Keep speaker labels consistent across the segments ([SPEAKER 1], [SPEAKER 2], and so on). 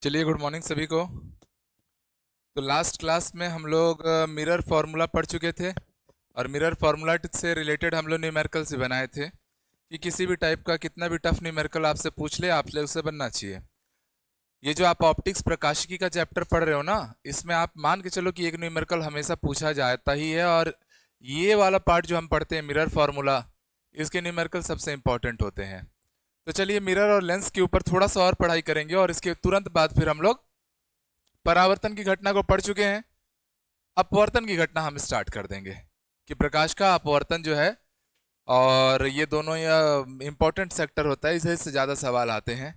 [SPEAKER 1] चलिए, good morning सभी को। तो लास्ट क्लास में हम लोग मिरर फार्मूला पढ़ चुके थे और मिरर फार्मूला से रिलेटेड हम लोग न्यूमेरिकल्स भी बनाए थे कि किसी भी टाइप का कितना भी टफ न्यूमेरिकल आपसे पूछ ले आपसे उसे बनना चाहिए। ये जो आप ऑप्टिक्स प्रकाशिकी का चैप्टर पढ़ रहे हो ना, इसमें आप मान के चलो कि एक न्यूमेरिकल हमेशा पूछा जाता ही है और ये वाला पार्ट जो हम पढ़ते हैं मिरर फार्मूला, इसके न्यूमेरिकल सबसे इंपॉर्टेंट होते हैं। तो चलिए मिरर और लेंस के ऊपर थोड़ा सा और पढ़ाई करेंगे और इसके तुरंत बाद फिर हम लोग परावर्तन की घटना को पढ़ चुके हैं। अपवर्तन की घटना हम स्टार्ट कर देंगे कि प्रकाश का अपवर्तन जो है, और ये दोनों इंपॉर्टेंट सेक्टर होता है, इससे ज़्यादा सवाल आते हैं।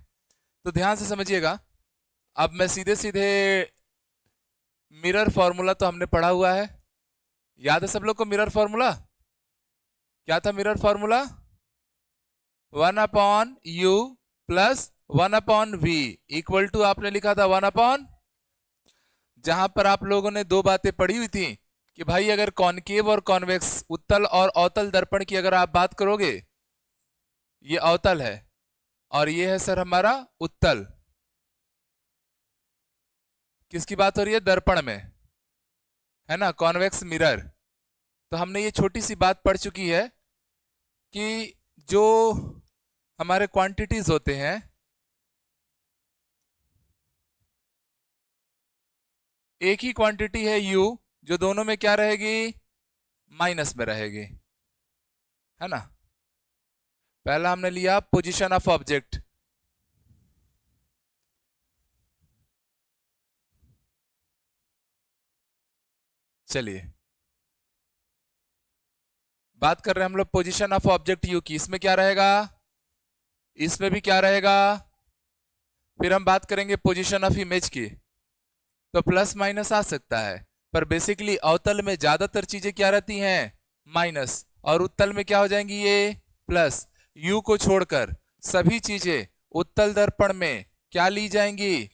[SPEAKER 1] तो ध्यान से समझिएगा। अब मैं सीधे सीधे मिरर फार्मूला तो हमने पढ़ा हुआ है, याद है सब लोग को मिरर फार्मूला? क्या था mirror formula? 1/u plus 1/v equal to, आपने लिखा था 1/, जहां पर आप लोगों ने दो बातें पढ़ी हुई थी कि भाई अगर कॉनकेव और कॉन्वेक्स, उत्तल और अवतल दर्पण की अगर आप बात करोगे, ये अवतल है और ये है सर हमारा उत्तल। किसकी बात हो रही है? दर्पण में, है ना, कॉन्वेक्स मिरर। तो हमने ये छोटी सी बात पढ़ चुकी है कि जो हमारे क्वांटिटीज होते हैं, एक ही क्वांटिटी है u, जो दोनों में क्या रहेगी? माइनस में रहेगी, है ना। पहला हमने लिया पोजीशन ऑफ ऑब्जेक्ट, चलिए बात कर रहे हैं हम लोग पोजीशन ऑफ ऑब्जेक्ट u की। इसमें क्या रहेगा? इसमें भी क्या रहेगा? फिर हम बात करेंगे पोजीशन ऑफ इमेज की, तो प्लस माइनस आ सकता है, पर बेसिकली अवतल में ज्यादातर चीजें क्या रहती हैं? माइनस, और उत्तल में क्या हो जाएंगी? ये प्लस। u को छोड़कर सभी चीजें उत्तल दर्पण में क्या ली जाएंगी?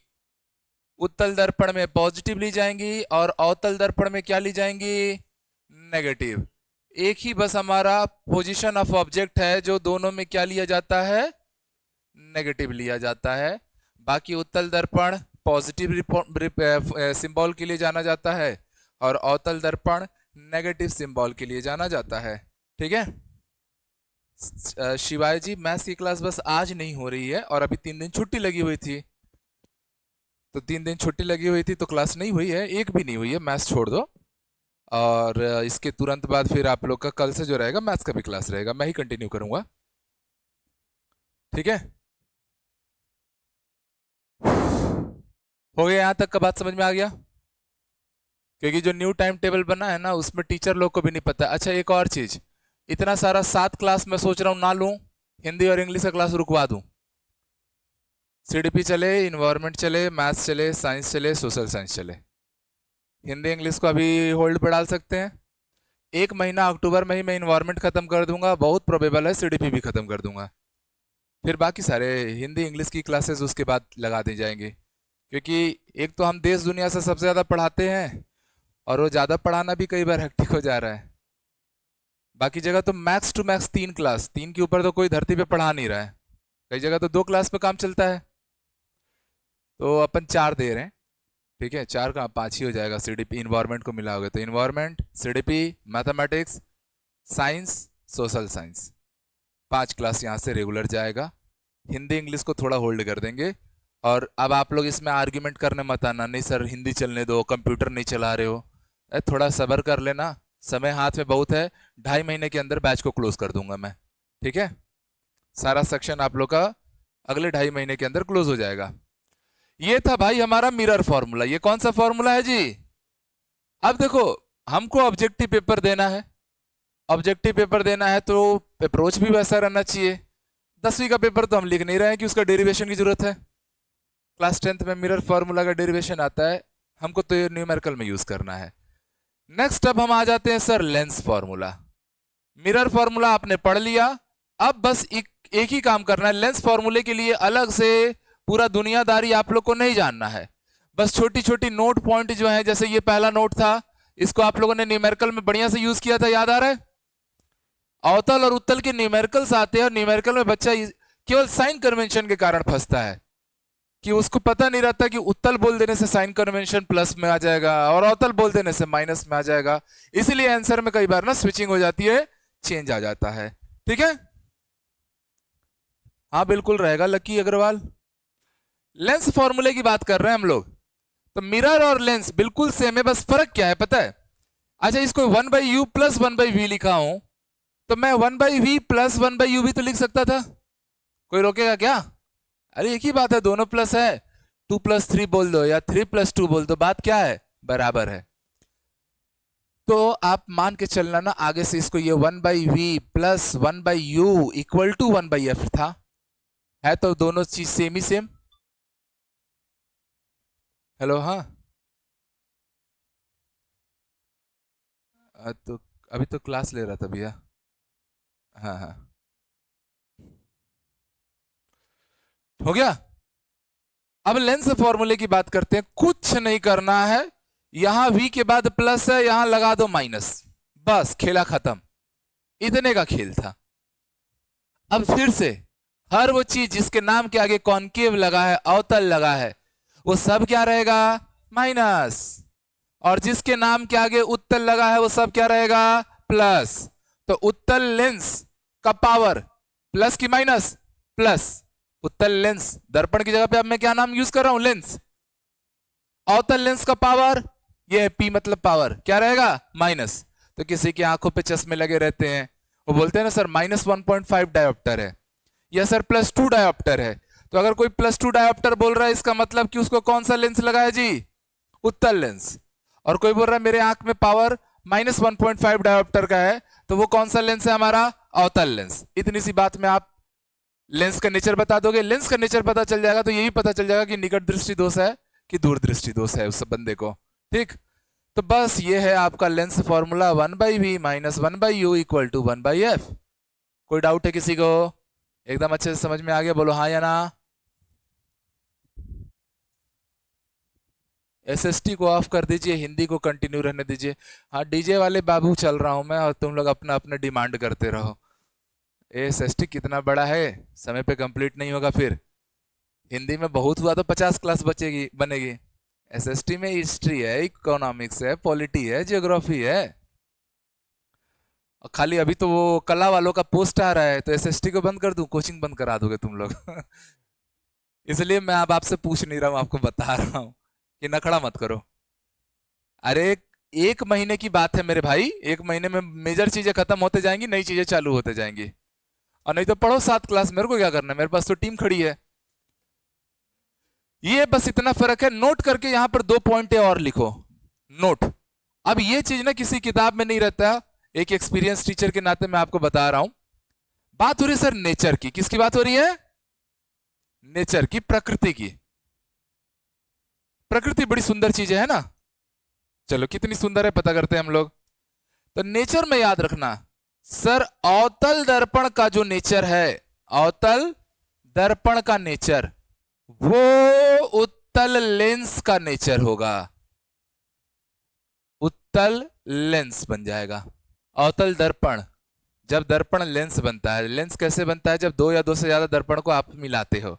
[SPEAKER 1] उत्तल दर्पण में पॉजिटिव ली जाएंगी और अवतल दर्पण में क्या ली जाएंगी? नेगेटिव। एक ही बस हमारा पोजीशन ऑफ ऑब्जेक्ट है जो दोनों में क्या लिया जाता है? नेगेटिव लिया जाता है। बाकी उत्तल दर्पण पॉजिटिव सिंबल के लिए जाना जाता है और अवतल दर्पण नेगेटिव सिंबल के लिए जाना जाता है। ठीक है। शिवाय जी, मैथ्स की क्लास बस आज नहीं हो रही है और अभी 3 दिन छुट्टी लगी हुई थी, तो 3 दिन छुट्टी लगी हुई थी तो क्लास नहीं हुई है, एक भी नहीं हुई है। मैथ्स छोड़ दो, और इसके तुरंत बाद फिर आप लोग का कल से जो रहेगा मैथ्स का भी क्लास रहेगा, मैं ही कंटिन्यू करूंगा। ठीक है, हो गया? यहां तक का बात समझ में आ गया? क्योंकि जो न्यू टाइम टेबल बना है ना, उसमें टीचर लोग को भी नहीं पता। अच्छा, एक और चीज, इतना सारा 7 क्लास मैं सोच रहा हूँ ना लूं, हिंदी और इंग्लिश का क्लास रुकवा दूं। सीडीपी चले, इन्वायरमेंट चले, मैथ्स चले, साइंस चले, सोशल साइंस चले, हिंदी इंग्लिश को अभी होल्ड पे डाल सकते हैं। 1 महीना अक्टूबर में ही मैं इन्वायरमेंट खत्म कर दूंगा, बहुत प्रोबेबल है सीडीपी भी खत्म कर दूंगा। फिर बाकी सारे हिंदी इंग्लिश की क्लासेस उसके बाद लगा दी जाएंगी, क्योंकि एक तो हम देश दुनिया से सबसे ज़्यादा पढ़ाते हैं और वो ज़्यादा पढ़ाना भी कई बार हेक्टिक हो जा रहा है। बाकी जगह तो मैक्स टू मैक्स 3 क्लास, 3 के ऊपर तो कोई धरती पे पढ़ा नहीं रहा है। कई जगह तो 2 क्लास पे काम चलता है, तो अपन 4 दे रहे हैं। ठीक है, 4 का 5 ही हो जाएगा। सीडीपी इन्वायरमेंट को मिलाओगे तो environment, CDP, mathematics, science, social science, 5 class यहाँ से रेगुलर जाएगा। हिंदी इंग्लिश को थोड़ा होल्ड कर देंगे। और अब आप लोग इसमें आर्ग्यूमेंट करने मत आना, नहीं सर हिंदी चलने दो, कंप्यूटर नहीं चला रहे हो। थोड़ा सब्र कर लेना, समय हाथ में बहुत है। 2.5 महीने के अंदर बैच को क्लोज कर दूंगा मैं। ठीक है, सारा सेक्शन आप लोग का अगले 2.5 महीने के अंदर क्लोज हो जाएगा। ये था भाई हमारा मिरर फॉर्मूला। ये कौन सा फॉर्मूला है जी? अब देखो, हमको ऑब्जेक्टिव पेपर देना है, ऑब्जेक्टिव पेपर देना है तो अप्रोच भी वैसा रहना चाहिए। 10वीं का पेपर तो हम लिख नहीं रहे हैं कि उसका डेरिवेशन की जरूरत है। क्लास 10th में मिरर फार्मूला का डेरिवेशन आता है, हमको तो ये न्यूमेरिकल में यूज करना है। नेक्स्ट अब हम आ जाते हैं sir lens formula. Mirror formula आपने पढ़ लिया, अब बस एक ही काम करना है। लेंस फार्मूले के लिए अलग से पूरा दुनियादारी आप लोग को नहीं जानना है, बस छोटी छोटी नोट पॉइंट जो है, जैसे ये पहला नोट था, इसको आप लोगों ने न्यूमेरिकल में बढ़िया से यूज किया था, याद आ रहा है? अवतल और उत्तल के न्यूमेरिकल्स आते हैं और न्यूमेरिकल में बच्चा केवल साइन कन्वेंशन के कारण फंसता है कि उसको पता नहीं रहता कि उत्तल बोल देने से साइन कन्वेंशन प्लस में आ जाएगा और अवतल बोल देने से माइनस में आ जाएगा, इसलिए आंसर में कई बार ना स्विचिंग हो जाती है, चेंज आ जाता है। ठीक है, हाँ बिल्कुल रहेगा लकी अग्रवाल। लेंस फॉर्मूले की बात कर रहे हैं हम लोग, तो मिरर और लेंस बिल्कुल सेम है, बस फर्क क्या है पता है? अच्छा, इसको 1/u प्लस 1/v लिखा हूं, तो मैं 1/v प्लस 1/u भी तो लिख सकता था, कोई रोकेगा क्या? अरे एक ही बात है, दोनों प्लस है, 2+3 बोल दो या 3+2 बोल दो, बात क्या है, बराबर है। तो आप मान के चलना ना आगे से इसको, ये 1/v plus 1/u equal to 1/f था, है तो दोनों चीज सेम ही सेम। हेलो, हाँ तो अभी तो क्लास ले रहा था भैया। हाँ हाँ, हो गया। अब लेंस फॉर्मूले की बात करते हैं, कुछ नहीं करना है, यहां v के बाद प्लस है, यहां लगा दो माइनस, बस खेला खत्म, इतने का खेल था। अब फिर से हर वो चीज जिसके नाम के आगे कॉनकेव लगा है, अवतल लगा है, वो सब क्या रहेगा, माइनस, और जिसके नाम के आगे उत्तल लगा है वो सब क्या रहेगा, प्लस। तो उत्तल लेंस का पावर प्लस की माइनस, प्लस। उत्तल लेंस, दर्पण की जगह पे अब मैं क्या नाम यूज कर रहा हूं, लेंस। अवतल लेंस का पावर, ये P मतलब पावर, क्या रहेगा, माइनस। तो किसी की आंखों पे चश्मे लगे रहते हैं, वो बोलते हैं ना सर -1.5 डायोप्टर है, या सर +2 डायोप्टर है। तो अगर कोई +2 डायोप्टर बोल रहा है, इसका मतलब कि उसको कौन सा लेंस लगाया जी, उत्तल लेंस। और कोई बोल रहा है मेरे आंख में पावर -1.5 डायोप्टर का है, तो वो कौन सा लेंस है हमारा, अवतल लेंस। इतनी सी बात में आप लेंस का नेचर बता दोगे, लेंस का नेचर पता चल जाएगा, तो यही पता चल जाएगा कि निकट दृष्टि दोष है कि दूर दृष्टि दोष है उस बंदे को। ठीक, तो बस ये है आपका lens formula, 1/v minus 1/u equal to 1/f। कोई डाउट है किसी को? एकदम अच्छे से समझ में आ गया, बोलो हाँ या ना। SST को ऑफ कर दीजिए, हिंदी को कंटिन्यू रहने दीजिए। हाँ डीजे वाले बाबू चल रहा हूं मैं, और तुम लोग अपना अपना डिमांड करते रहो। SST कितना बड़ा है, समय पे कंप्लीट नहीं होगा, फिर हिंदी में बहुत हुआ तो 50 क्लास बचेगी बनेगी। SST में हिस्ट्री है, इकोनॉमिक्स है, पॉलिटी है, जियोग्राफी है। और खाली अभी तो वो कला वालों का पोस्ट आ रहा है, तो SST को बंद कर दूं, कोचिंग बंद करा दोगे तुम लोग। इसलिए मैं अब आपसे पूछ नहीं रहा हूं, आपको बता रहा हूं कि नखड़ा मत करो। अरे एक महीने की बात है मेरे भाई, एक महीने में मेजर चीजें खत्म होते जाएंगी, नई चीजें चालू होते जाएंगी। और नहीं तो पढ़ो 7 क्लास, मेरे को क्या करना है, मेरे पास तो टीम खड़ी है। ये बस इतना फर्क है, नोट करके यहां पर 2 पॉइंट और लिखो, नोट। अब ये चीज ना किसी किताब में नहीं रहता, एक एक्सपीरियंस टीचर के नाते मैं आपको बता रहा हूं। बात हो रही है सर नेचर की, किसकी बात हो रही है, नेचर की, प्रकृति की। प्रकृति बड़ी सुंदर चीज है ना, चलो कितनी सुंदर है पता करते हैं हम लोग। तो नेचर में याद रखना सर, अवतल दर्पण का जो नेचर है, अवतल दर्पण का नेचर वो उत्तल लेंस का नेचर होगा, उत्तल लेंस बन जाएगा। अवतल दर्पण, जब दर्पण लेंस बनता है, लेंस कैसे बनता है, जब 2 या 2 से ज्यादा दर्पण को आप मिलाते हो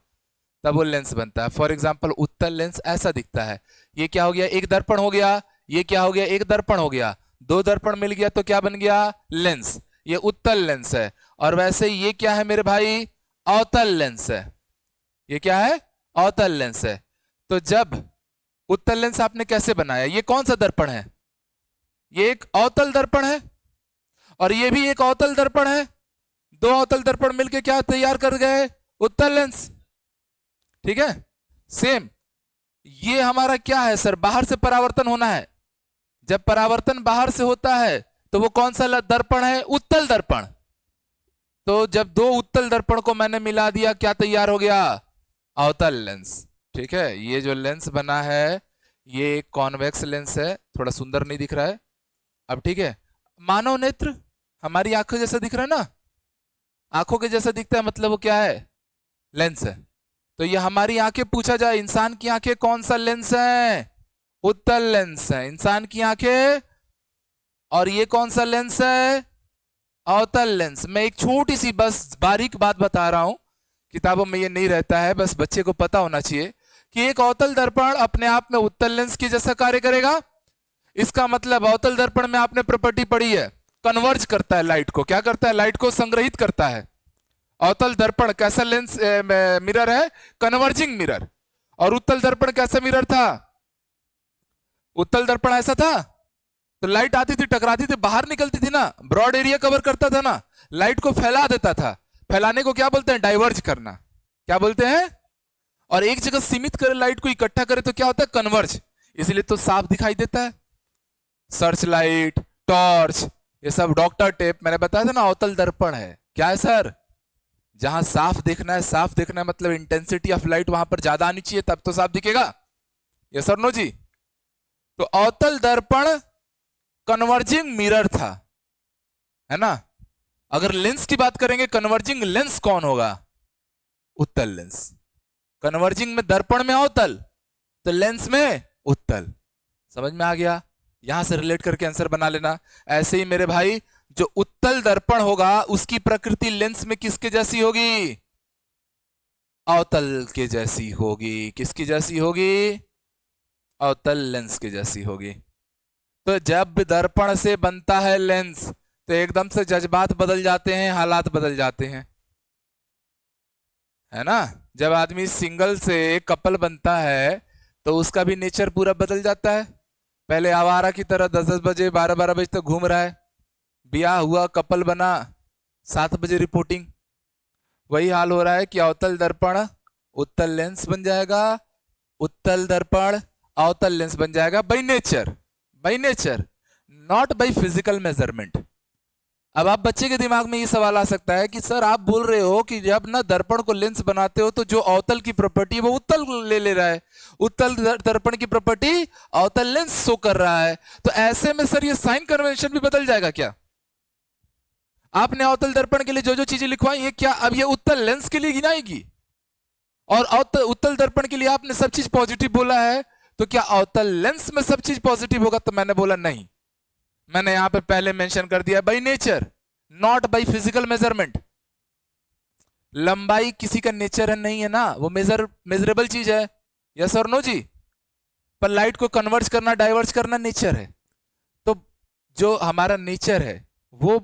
[SPEAKER 1] तब वो लेंस बनता है। फॉर एग्जाम्पल उत्तल लेंस ऐसा दिखता है, ये क्या हो गया, एक दर्पण हो गया, ये क्या हो गया, एक दर्पण हो गया, 2 दर्पण मिल गया तो क्या बन गया, लेंस, ये उत्तल लेंस है। और वैसे ये क्या है मेरे भाई, अवतल लेंस है, ये क्या है, अवतल लेंस है। तो जब उत्तल लेंस आपने कैसे बनाया, ये कौन सा दर्पण है, ये एक अवतल दर्पण है, और ये भी एक अवतल दर्पण है, 2 अवतल दर्पण मिलके क्या तैयार कर गए, उत्तल लेंस। ठीक है, सेम ये हमारा क्या है सर, बाहर से परावर्तन होना है, जब परावर्तन बाहर से होता है तो वो कौन सा दर्पण है, उत्तल दर्पण। तो जब 2 उत्तल दर्पण को मैंने मिला दिया, क्या तैयार हो गया, अवतल लेंस। ठीक है, ये जो लेंस बना है ये एक कॉन्वेक्स लेंस है, थोड़ा सुंदर नहीं दिख रहा है अब, ठीक है। मानव नेत्र हमारी आंखों जैसा दिख रहा है ना, आंखों के जैसा दिखता है, मतलब वो क्या है, लेंस है। तो ये हमारी आंखें, पूछा जाए इंसान की आंखें कौन सा लेंस है, उत्तल लेंस है इंसान की आंखें, और ये कौन सा लेंस है, अवतल लेंस। मैं एक छोटी सी बस बारीक बात बता रहा हूं, किताबों में ये नहीं रहता है, बस बच्चे को पता होना चाहिए कि एक अवतल दर्पण अपने आप में उत्तल लेंस के जैसा कार्य करेगा। इसका मतलब अवतल दर्पण में आपने प्रॉपर्टी पढ़ी है, कन्वर्ज करता है लाइट को। क्या करता है? लाइट को संग्रहित करता है। अवतल दर्पण कैसा लेंस मिरर है? Converging mirror. और उत्तल दर्पण कैसा मिरर था? उत्तल दर्पण ऐसा था, तो लाइट आती थी, टकराती थी, बाहर निकलती थी ना, ब्रॉड एरिया कवर करता था ना, लाइट को फैला देता था। फैलाने को क्या बोलते हैं? डाइवर्ज करना। क्या बोलते हैं? और एक जगह सीमित करे लाइट को, इकट्ठा करे तो क्या होता है? कन्वर्ज। इसलिए तो साफ दिखाई देता है। सर्च लाइट, टॉर्च, ये सब डॉक्टर टेप, मैंने बताया था ना, अवतल दर्पण है। क्या है सर? जहां साफ देखना है, साफ देखना है मतलब इंटेंसिटी ऑफ लाइट वहां पर ज्यादा आनी चाहिए, तब तो साफ दिखेगा। यस सर नो जी? तो अवतल दर्पण कन्वर्जिंग मिरर था, है ना। अगर लेंस की बात करेंगे, कन्वर्जिंग लेंस कौन होगा? उत्तल लेंस। कन्वर्जिंग में दर्पण में अवतल, तो लेंस में उत्तल। समझ में आ गया? यहां से रिलेट करके आंसर बना लेना। ऐसे ही मेरे भाई, जो उत्तल दर्पण होगा उसकी प्रकृति लेंस में किसके जैसी होगी? अवतल के जैसी होगी। किसकी जैसी होगी? अवतल लेंस के जैसी होगी। तो जब दर्पण से बनता है लेंस, तो एकदम से जज्बात बदल जाते हैं, हालात बदल जाते हैं, है ना। जब आदमी सिंगल से कपल बनता है तो उसका भी नेचर पूरा बदल जाता है। पहले आवारा की तरह 10-10 बजे 12-12 बजे तक घूम रहा है, ब्याह हुआ, कपल बना, 7 बजे रिपोर्टिंग। वही हाल हो रहा है कि अवतल दर्पण उत्तल लेंस बन जाएगा, उत्तल दर्पण अवतल लेंस बन जाएगा by nature. By nature, not by physical measurement. अब आप बच्चे के दिमाग में ये सवाल आ सकता है कि सर आप बोल रहे हो कि जब ना दर्पण को लेंस बनाते हो तो जो अवतल की प्रॉपर्टी है वो उत्तल ले रहा है, उत्तल दर्पण की प्रॉपर्टी अवतल लेंस शो कर रहा है, तो ऐसे में सर ये साइन कन्वेंशन भी बदल जाएगा क्या? आपने अवतल दर्पण के लिए जो जो चीजें लिखवाई है, क्या अब ये उत्तल लेंस के लिए गिनाएगी? और उत्तल दर्पण के लिए आपने सब चीज पॉजिटिव बोला है, तो क्या अवतल लेंस में सब चीज पॉजिटिव होगा? तो मैंने बोला नहीं। मैंने यहां पे पहले मेंशन कर दिया, by nature, not by physical measurement. लंबाई किसी का नेचर है नहीं है ना, वो मेजरेबल चीज है। यस और नो जी? पर लाइट को कन्वर्ज करना, डाइवर्ज करना नेचर है। तो जो हमारा नेचर है वो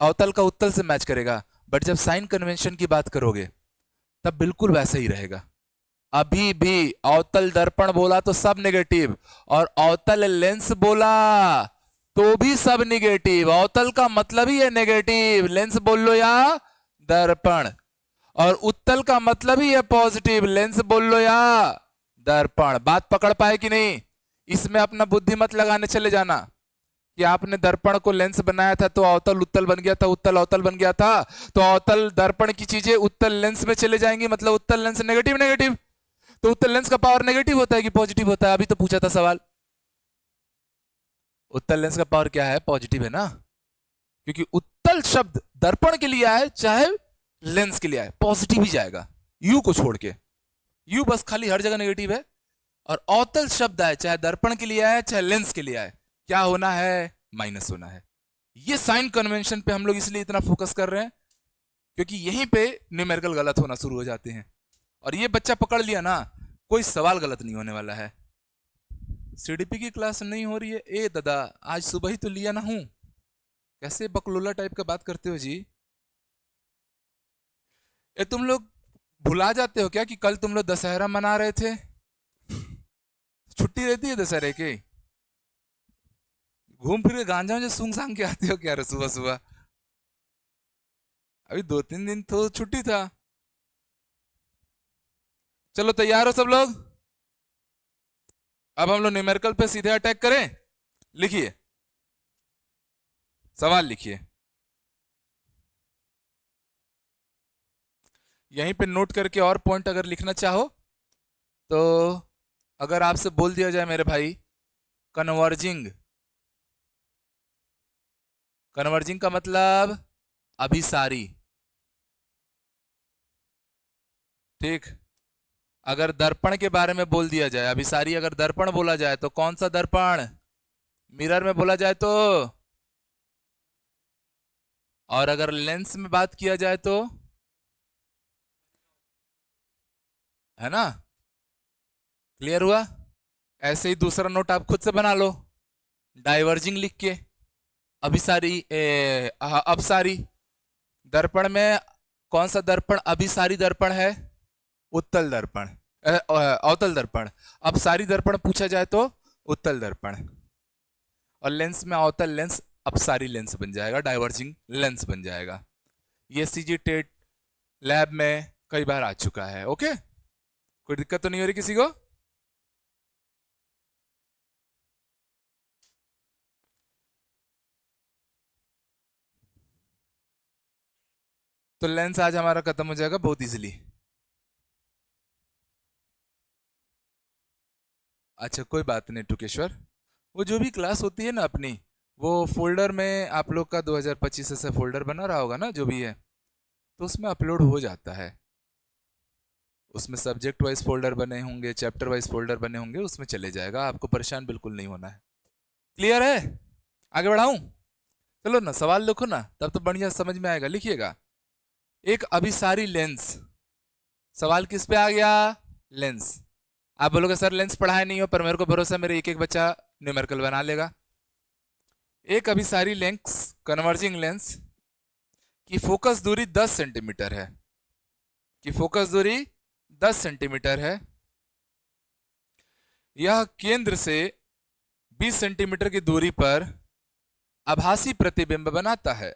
[SPEAKER 1] अवतल का उत्तल से मैच करेगा, बट जब साइन कन्वेंशन की बात करोगे तब बिल्कुल वैसा ही रहेगा। अभी भी अवतल दर्पण बोला तो सब नेगेटिव, और अवतल लेंस बोला तो भी सब निगेटिव। अवतल का मतलब ही है नेगेटिव, लेंस बोल लो या दर्पण, और उत्तल का मतलब ही है पॉजिटिव, लेंस बोल लो या दर्पण। बात पकड़ पाए कि नहीं? इसमें अपना बुद्धि मत लगाने चले जाना कि आपने दर्पण को लेंस बनाया था तो अवतल उत्तल बन गया था, उत्तल अवतल बन गया था, तो अवतल दर्पण की चीजें उत्तल लेंस में चले जाएंगी, मतलब उत्तल लेंस नेगेटिव नेगेटिव। तो उत्तल लेंस का पावर नेगेटिव होता है कि पॉजिटिव होता है? अभी तो पूछा था सवाल। उत्तल लेंस का पावर क्या है? पॉजिटिव है ना, क्योंकि उत्तल शब्द दर्पण के लिए आए चाहे लेंस के लिए आए, पॉजिटिव ही जाएगा, यू को छोड़ के। यू बस खाली हर जगह नेगेटिव है। और अवतल शब्द आए चाहे दर्पण के लिए आए चाहे लेंस के लिए आए, क्या होना है? माइनस होना है। ये साइन कन्वेंशन पे हम लोग इसलिए इतना फोकस कर रहे हैं क्योंकि यहीं पे न्यूमेरिकल गलत होना शुरू हो जाते हैं। और ये बच्चा पकड़ लिया ना, कोई सवाल गलत नहीं होने वाला है। सीडीपी की क्लास नहीं हो रही है? ए दादा, आज सुबह ही तो लिया ना हूं। कैसे बकलोला टाइप का बात करते हो जी? ये तुम लोग भुला जाते हो क्या कि कल तुम लोग दशहरा मना रहे थे? छुट्टी रहती है दशहरे की? घूम फिर के गांजा जो सूंघ सांग के आते हो क्या रे सुबह सुबह? अभी 2-3 दिन तो छुट्टी था। चलो तैयार हो सब लोग? अब हम लोग न्यूमेरिकल पे सीधे अटैक करें। लिखिए, सवाल लिखिए, यहीं पे नोट करके और पॉइंट अगर लिखना चाहो तो। अगर आपसे बोल दिया जाए मेरे भाई कन्वर्जिंग, कन्वर्जिंग का मतलब अभिसारी, ठीक। अगर दर्पण के बारे में बोल दिया जाए, अभिसारी अगर दर्पण बोला जाए तो कौन सा दर्पण? मिरर में बोला जाए तो? और अगर लेंस में बात किया जाए तो? है ना। क्लियर हुआ? ऐसे ही दूसरा नोट आप खुद से बना लो, डाइवर्जिंग लिख के अभिसारी अपसारी दर्पण में कौन सा दर्पण अभिसारी दर्पण है? उत्तल दर्पण, अवतल दर्पण। अपसारी दर्पण पूछा जाए तो उत्तल दर्पण, और लेंस में अवतल लेंस अपसारी लेंस बन जाएगा, डाइवर्जिंग लेंस बन जाएगा। ये सीजी टेट लैब में कई बार आ चुका है। ओके, कोई दिक्कत तो नहीं हो रही किसी को? तो लेंस आज हमारा खत्म हो जाएगा बहुत इजीली। अच्छा कोई बात नहीं टुकेश्वर, वो जो भी क्लास होती है ना अपनी, वो फोल्डर में आप लोग का 2025 से फोल्डर बना रहा होगा ना जो भी है, तो उसमें अपलोड हो जाता है। उसमें सब्जेक्ट वाइज फोल्डर बने होंगे, चैप्टर वाइज फोल्डर बने होंगे, उसमें चले जाएगा, आपको परेशान बिल्कुल नहीं होना है। क्लियर है? आगे बढ़ाऊं? चलो ना, सवाल लिखो ना, तब तो बढ़िया समझ में आएगा। लिखिएगा, एक अभिसारी लेंस। सवाल किस पे आ गया? लेंस। आप बोलोगे सर लेंस पढ़ाया नहीं हो, पर मेरे को भरोसा, मेरे एक एक बच्चा न्यूमेरिकल बना लेगा। एक अभिसारी लेंस, कन्वर्जिंग लेंस की फोकस दूरी 10 सेंटीमीटर है, की फोकस दूरी 10 सेंटीमीटर है। यह केंद्र से 20 सेंटीमीटर की दूरी पर आभासी प्रतिबिंब बनाता है।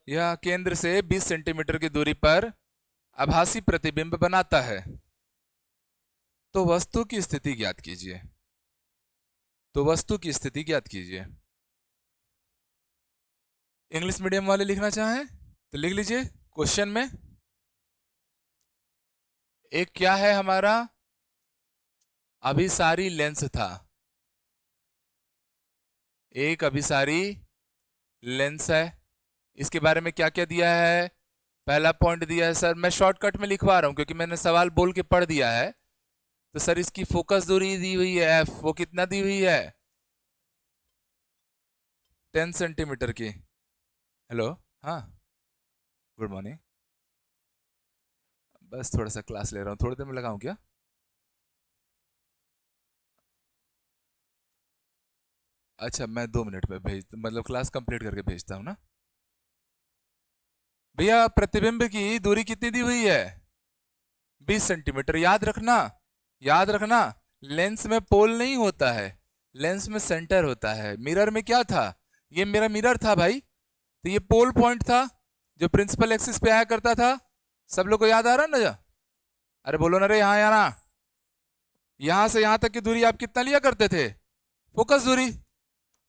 [SPEAKER 1] यह केंद्र से 20 सेंटीमीटर की दूरी पर आभासी प्रतिबिंब बनाता है। तो वस्तु की स्थिति ज्ञात कीजिए। तो वस्तु की स्थिति ज्ञात कीजिए। इंग्लिश मीडियम वाले लिखना चाहें तो लिख लीजिए। क्वेश्चन में एक क्या है हमारा? अभिसारी लेंस था। एक अभिसारी लेंस है। इसके बारे में क्या क्या दिया है? पहला पॉइंट दिया है सर, मैं शॉर्टकट में लिखवा रहा हूं क्योंकि मैंने सवाल बोल के पढ़ दिया है। तो सर इसकी फोकस दूरी दी हुई है एफ, वो कितना दी हुई है? 10 सेंटीमीटर की। हेलो, हाँ, गुड मॉर्निंग। बस थोड़ा सा क्लास ले रहा हूँ, थोड़ी देर में लगाऊं क्या? अच्छा, मैं 2 मिनट में भेज, मतलब क्लास कंप्लीट करके भेजता हूँ ना। भैया प्रतिबिंब की दूरी कितनी दी हुई है? 20 सेंटीमीटर। याद रखना, याद रखना, लेंस में पोल नहीं होता है, लेंस में सेंटर होता है। मिरर में क्या था? ये मेरा मिरर था भाई, तो ये पोल पॉइंट था जो प्रिंसिपल एक्सिस पे आया करता था। सब लोग को याद आ रहा ना जा? अरे बोलो ना रे, यहाँ आना। यहां से यहां तक की दूरी आप कितना लिया करते थे? फोकस दूरी।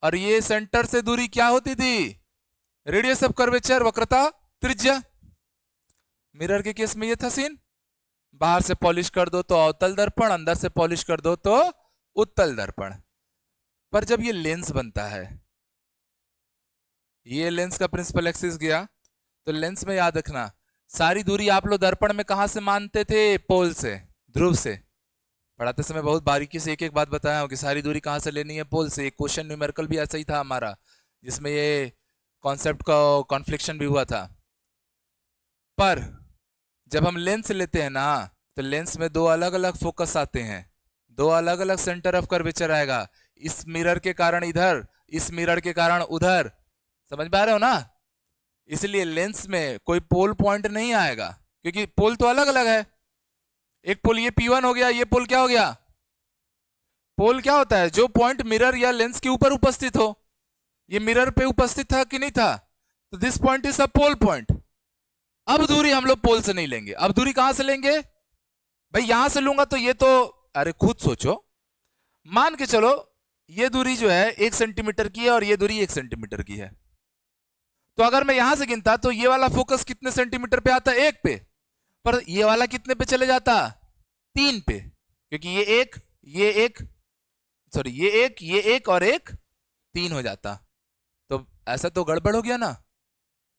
[SPEAKER 1] और ये सेंटर से दूरी क्या होती थी? रेडियस ऑफ कर्वेचर, वक्रता त्रिज्या। मिरर के केस में ये था सीन। बाहर से पॉलिश कर दो तो अवतल दर्पण, अंदर से पॉलिश कर दो तो उत्तल दर्पण। पर जब ये लेंस बनता है, ये लेंस का प्रिंसिपल एक्सिस गया, तो लेंस में याद रखना सारी दूरी आप लोग दर्पण में कहां से मानते थे? पोल से, ध्रुव से। पढ़ाते समय बहुत बारीकी से एक एक बात बताया हूं कि सारी दूरी कहां से लेनी है? पोल से। एक क्वेश्चन न्यूमेरिकल भी ऐसा ही था हमारा, जिसमें ये कॉन्सेप्ट का कॉन्फ्लिक्शन भी हुआ था। पर जब हम लेंस लेते हैं ना, तो लेंस में दो अलग अलग फोकस आते हैं, दो अलग अलग सेंटर ऑफ कर्वेचर आएगा। इस मिरर के कारण इधर, इस मिरर के कारण उधर। समझ पा रहे हो ना? इसलिए लेंस में कोई पोल पॉइंट नहीं आएगा, क्योंकि पोल तो अलग अलग है। एक पोल ये P1 हो गया, ये पोल क्या हो गया? पोल क्या होता है? जो पॉइंट मिरर या लेंस के ऊपर उपस्थित हो। ये मिरर पे उपस्थित था कि नहीं था? तो this point is a pole point. अब दूरी हम लोग पोल से नहीं लेंगे, अब दूरी कहां से लेंगे भाई? यहां से लूंगा तो ये तो, अरे खुद सोचो, मान के चलो ये दूरी जो है 1 सेंटीमीटर की है और ये दूरी 1 सेंटीमीटर की है। तो अगर मैं यहां से गिनता तो ये वाला फोकस कितने सेंटीमीटर पे आता? 1 पे। पर ये वाला कितने पे चले जाता? 3 पे, क्योंकि ये एक, सॉरी ये एक और एक 3 हो जाता। तो ऐसा तो गड़बड़ हो गया ना।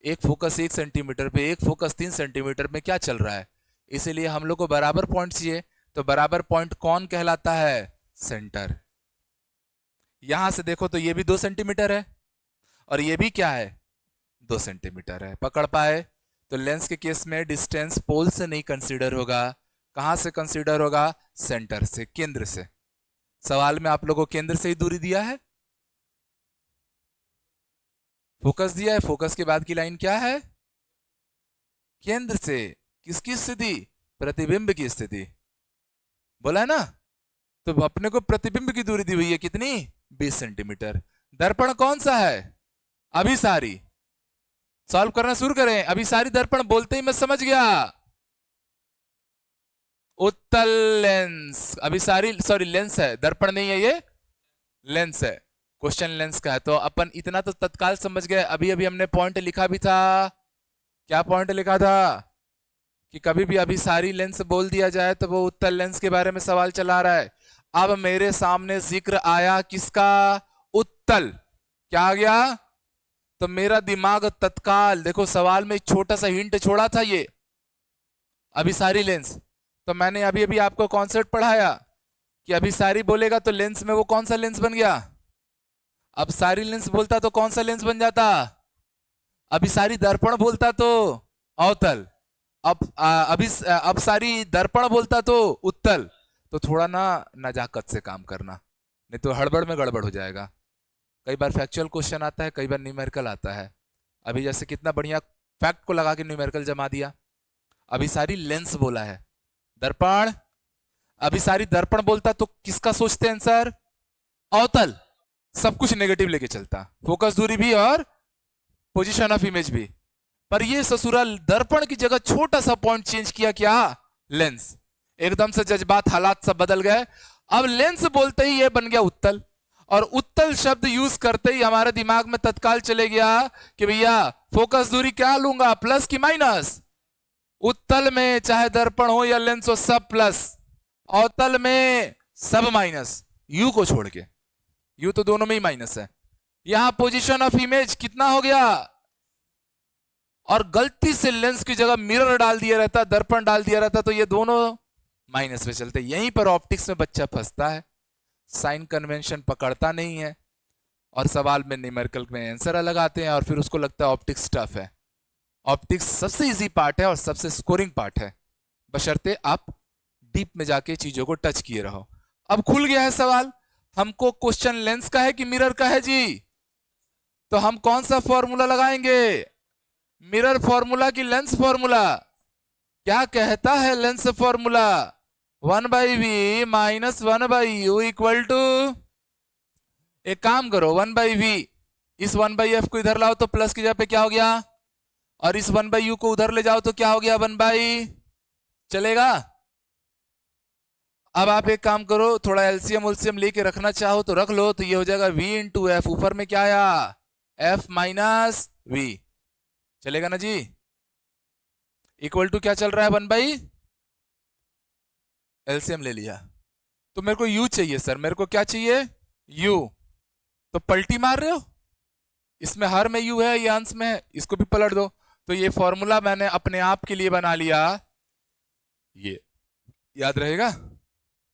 [SPEAKER 1] एक फोकस 1 सेंटीमीटर पे, एक फोकस 3 सेंटीमीटर में, क्या चल रहा है? इसीलिए हम लोग को बराबर पॉइंट चाहिए। तो बराबर पॉइंट कौन कहलाता है? सेंटर। यहां से देखो तो ये भी 2 सेंटीमीटर है और ये भी क्या है? 2 सेंटीमीटर है। पकड़ पाए? तो लेंस के केस में डिस्टेंस पोल से नहीं कंसीडर होगा, कहां से कंसीडर होगा? सेंटर से, केंद्र से। सवाल में आप लोगों को केंद्र से ही दूरी दिया है, फोकस दिया है, फोकस के बाद की लाइन क्या है? केंद्र से। किसकी स्थिति? प्रतिबिंब की स्थिति, बोला है ना। तो अपने को प्रतिबिंब की दूरी दी हुई है कितनी? 20 सेंटीमीटर। दर्पण कौन सा है? अभिसारी। सॉल्व करना शुरू करें। अभिसारी दर्पण बोलते ही मैं समझ गया, उत्तल लेंस। अभिसारी सॉरी लेंस है, दर्पण नहीं है, ये लेंस है। क्वेश्चन लेंस का है, तो अपन इतना तो तत्काल समझ गए। अभी अभी हमने पॉइंट लिखा भी था। क्या पॉइंट लिखा था? कि कभी भी अभिसारी लेंस बोल दिया जाए तो वो उत्तल लेंस के बारे में सवाल चला रहा है। अब मेरे सामने जिक्र आया किसका? उत्तल। क्या आ गया? तो मेरा दिमाग तत्काल, देखो सवाल में छोटा सा हिंट छोड़ा था, ये अभिसारी लेंस। तो मैंने अभी अभी आपको कॉन्सेप्ट पढ़ाया कि अभिसारी बोलेगा तो लेंस में वो कौन सा लेंस बन गया? अब सारी लेंस बोलता तो कौन सा लेंस बन जाता? अभिसारी दर्पण बोलता तो अवतल। अब सारी दर्पण बोलता तो उत्तल। तो थोड़ा ना नजाकत से काम करना, नहीं तो हड़बड़ में गड़बड़ हो जाएगा। कई बार फैक्चुअल क्वेश्चन आता है, कई बार न्यूमेरिकल आता है। अभी जैसे कितना बढ़िया फैक्ट को लगा के न्यूमेरिकल जमा दिया। अभिसारी लेंस बोला है, दर्पण। अभिसारी दर्पण बोलता तो किसका सोचते हैं आंसर? अवतल। सब कुछ नेगेटिव लेके चलता, फोकस दूरी भी और पोजीशन ऑफ इमेज भी। पर ये ससुरा दर्पण की जगह छोटा सा पॉइंट चेंज किया, क्या? लेंस। एकदम से जज्बात हालात सब बदल गए। अब लेंस बोलते ही ये बन गया उत्तल, और उत्तल शब्द यूज करते ही हमारे दिमाग में तत्काल चले गया कि भैया फोकस दूरी क्या लूंगा, प्लस की माइनस? उत्तल में चाहे दर्पण हो या लेंस हो सब प्लस, अवतल में सब माइनस, यू को छोड़ के। यू तो दोनों में ही माइनस है। यहां पोजीशन ऑफ इमेज कितना हो गया? और गलती से लेंस की जगह मिरर डाल दिया रहता, दर्पण डाल दिया रहता, तो ये दोनों माइनस में चलते। यहीं पर ऑप्टिक्स में बच्चा फंसता है, साइन कन्वेंशन पकड़ता नहीं है, और सवाल में न्यूमेरिकल में आंसर अलग आते हैं, और फिर उसको लगता है ऑप्टिक्स टफ है। ऑप्टिक्स सबसे इजी पार्ट है और सबसे स्कोरिंग पार्ट है, बशर्ते आप डीप में जाके चीजों को टच किए रहो। अब खुल गया है सवाल। हमको क्वेश्चन लेंस का है कि मिरर का है जी? तो हम कौन सा फॉर्मूला लगाएंगे? मिरर फॉर्मूला की लेंस फॉर्मूला? क्या कहता है lens formula? 1/v minus 1/u equal to, एक काम करो 1/v, इस 1/f को इधर लाओ तो प्लस की जगह पे क्या हो गया, और इस 1/u को उधर ले जाओ तो क्या हो गया 1/, चलेगा? अब आप एक काम करो, थोड़ा एलसीएम उलसीएम लेके रखना चाहो तो रख लो, तो ये हो जाएगा v इंटू एफ, ऊपर में क्या आया f माइनस v, चलेगा ना जी? इक्वल टू क्या चल रहा है 1/, एलसीएम ले लिया। तो मेरे को u चाहिए सर, मेरे को क्या चाहिए? u। तो पलटी मार रहे हो, इसमें हर में u है, ये अंश में है, इसको भी पलट दो। तो ये फॉर्मूला मैंने अपने आप के लिए बना लिया, ये याद रहेगा?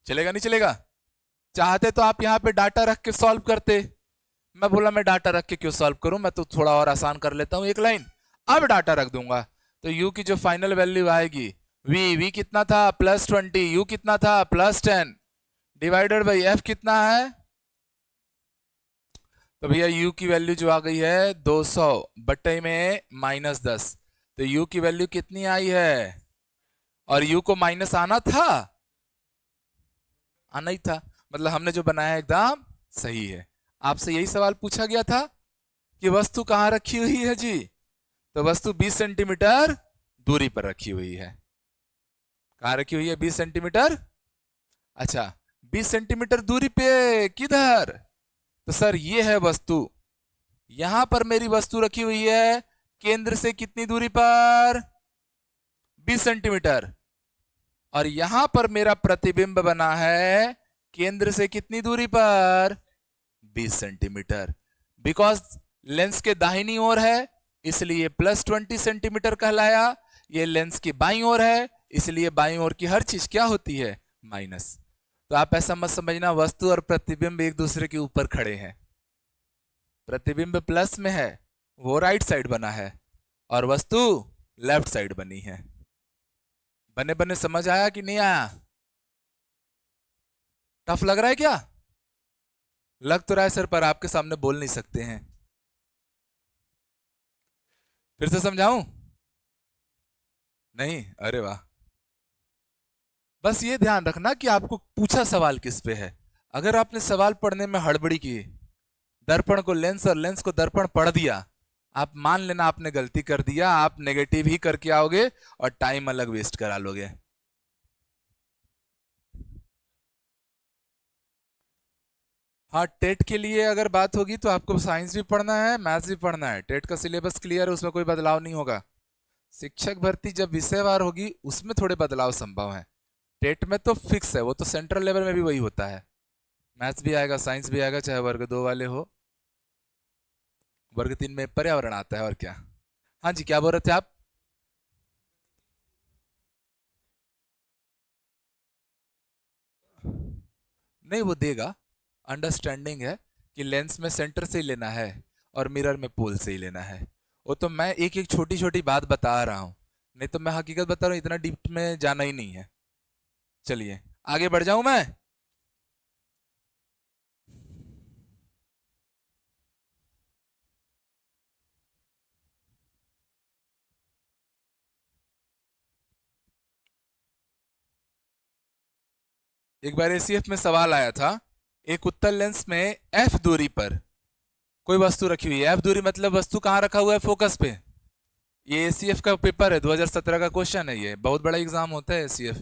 [SPEAKER 1] चलेगा नहीं चलेगा? चाहते तो आप यहाँ पे डाटा रख के सॉल्व करते, मैं बोला मैं डाटा रख के क्यों सॉल्व करूं, मैं तो थोड़ा और आसान कर लेता हूं, एक लाइन। अब डाटा रख दूंगा, तो u की जो फाइनल वैल्यू आएगी, v कितना था +20, u कितना था +10, डिवाइडेड बाई f कितना है? तो भैया u की वैल्यू जो आ गई है 200 बटे में -10, तो u की वैल्यू कितनी आई है? और u को माइनस आना था, आना ही था, मतलब हमने जो बनाया एकदम सही है। आपसे यही सवाल पूछा गया था कि वस्तु कहां रखी हुई है जी? तो वस्तु 20 सेंटीमीटर दूरी पर रखी हुई है। कहां रखी हुई है? 20 सेंटीमीटर। अच्छा 20 सेंटीमीटर दूरी पे किधर? तो सर ये है वस्तु, यहां पर मेरी वस्तु रखी हुई है, केंद्र से कितनी दूरी पर? 20 सेंटीमीटर। और यहां पर मेरा प्रतिबिंब बना है केंद्र से कितनी दूरी पर? 20 सेंटीमीटर। बिकॉज लेंस के दाहिनी ओर है इसलिए +20 सेंटीमीटर कहलाया, ये लेंस की बाईं ओर है इसलिए बाईं ओर की हर चीज क्या होती है? माइनस। तो आप ऐसा मत समझना वस्तु और प्रतिबिंब एक दूसरे के ऊपर खड़े हैं। प्रतिबिंब प्लस में है, वो राइट साइड बना है, और वस्तु लेफ्ट साइड बनी है। बने बने समझ आया कि नहीं आया? टफ लग रहा है क्या? लग तो रहा है सर, पर आपके सामने बोल नहीं सकते हैं। फिर से समझाऊं? नहीं? अरे वाह। बस ये ध्यान रखना कि आपको पूछा सवाल किस पे है। अगर आपने सवाल पढ़ने में हड़बड़ी की, दर्पण को लेंस और लेंस को दर्पण पढ़ दिया, आप मान लेना आपने गलती कर दिया, आप नेगेटिव ही करके आओगे और टाइम अलग वेस्ट करा लोगे। हाँ, टेट के लिए अगर बात होगी तो आपको साइंस भी पढ़ना है, मैथ्स भी पढ़ना है। टेट का सिलेबस क्लियर है, उसमें कोई बदलाव नहीं होगा। शिक्षक भर्ती जब विषयवार होगी उसमें थोड़े बदलाव संभव है। टेट में तो फिक्स है, वो तो सेंट्रल लेवल में भी वही होता है। मैथ्स भी आएगा, साइंस भी आएगा, चाहे वर्ग 2 वाले हो। वर्ग 3 में पर्यावरण आता है, और क्या। हाँ जी, क्या बोल रहे थे आप? नहीं, वो देगा। अंडरस्टैंडिंग है कि लेंस में सेंटर से ही लेना है और मिरर में पोल से ही लेना है। वो तो मैं एक एक छोटी छोटी बात बता रहा हूँ, नहीं तो मैं हकीकत बता रहा हूँ, इतना डीप में जाना ही नहीं है। चलिए आगे बढ़ जाऊं मैं। एक बार एसीएफ में सवाल आया था, एक उत्तल लेंस में एफ दूरी पर कोई वस्तु रखी हुई है। एफ दूरी मतलब वस्तु कहाँ रखा हुआ है? फोकस पे। ये एसीएफ का पेपर है, 2017 का क्वेश्चन है। ये बहुत बड़ा एग्जाम होता है एसीएफ।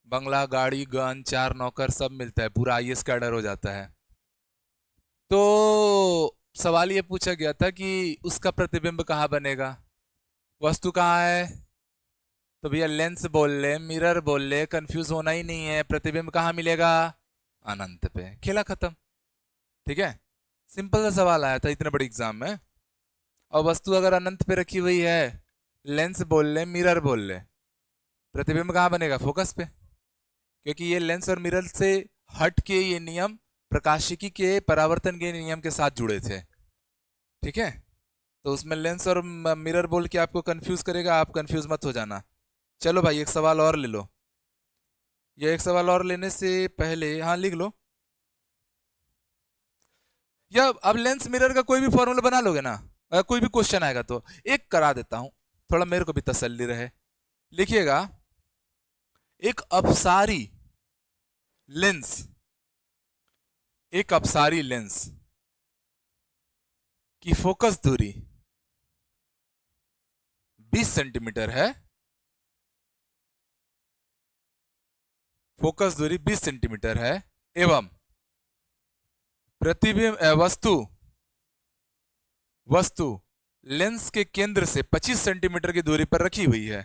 [SPEAKER 1] बंगला, गाड़ी, गन, चार नौकर सब मिलता है, पूरा आईएएस कैडर हो जाता है। तो सवाल ये पूछा गया था कि उसका प्रतिबिंब कहाँ बनेगा? वस्तु कहाँ है? तो भैया लेंस बोल ले, मिरर बोल ले, कंफ्यूज होना ही नहीं है। प्रतिबिंब कहाँ मिलेगा? अनंत पे। खेला खत्म। ठीक है, सिंपल सा सवाल आया था इतने बड़े एग्जाम में। और वस्तु अगर अनंत पे रखी हुई है, लेंस बोल ले, मिरर बोल ले, प्रतिबिंब कहाँ बनेगा? फोकस पे। क्योंकि ये लेंस और मिरर से हट के ये नियम प्रकाशिकी के परावर्तन के नियम के साथ जुड़े थे। ठीक है, तो उसमें लेंस और मिरर बोल के आपको कंफ्यूज करेगा, आप कंफ्यूज मत हो जाना। चलो भाई, एक सवाल और ले लो। ये एक सवाल और लेने से पहले, हाँ लिख लो। या अब लेंस मिरर का कोई भी फॉर्मूला बना लोगे ना, अगर कोई भी क्वेश्चन आएगा तो। एक करा देता हूं, थोड़ा मेरे को भी तसल्ली रहे। लिखिएगा, एक अपसारी लेंस, एक अपसारी लेंस की फोकस दूरी 20 सेंटीमीटर है। फोकस दूरी 20 सेंटीमीटर है, एवं प्रतिबिंब वस्तु वस्तु लेंस के केंद्र से 25 सेंटीमीटर की दूरी पर रखी हुई है।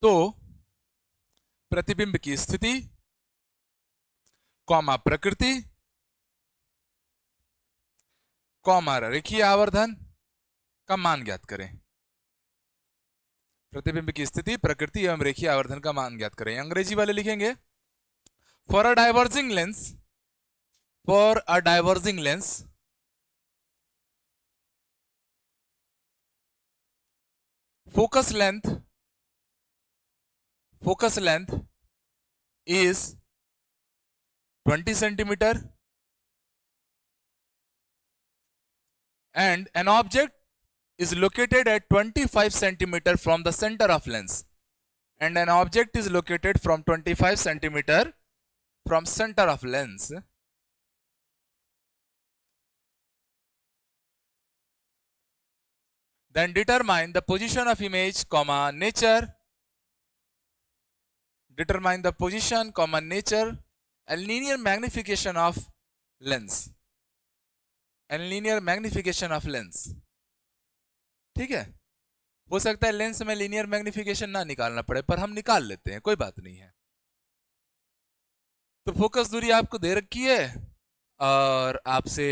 [SPEAKER 1] तो प्रतिबिंब की स्थिति, कौमा प्रकृति, कौमा रेखीय आवर्धन का मान ज्ञात करें। प्रतिबिंब की स्थिति, प्रकृति एवं रेखीय आवर्धन का मान ज्ञात करें। अंग्रेजी वाले लिखेंगे, for a diverging lens, for a diverging lens focus length, focus length is 20 centimeter and an object is located at 25 centimeter from the center of lens, and an object is located from 25 centimeter from center of lens, then determine the position of image, comma nature, determine the position, comma nature and linear magnification of lens, and linear magnification of lens। ठीक है, हो सकता है lens में linear magnification ना निकालना पड़े, पर हम निकाल लेते हैं, कोई बात नहीं है। तो फोकस दूरी आपको दे रखी है और आपसे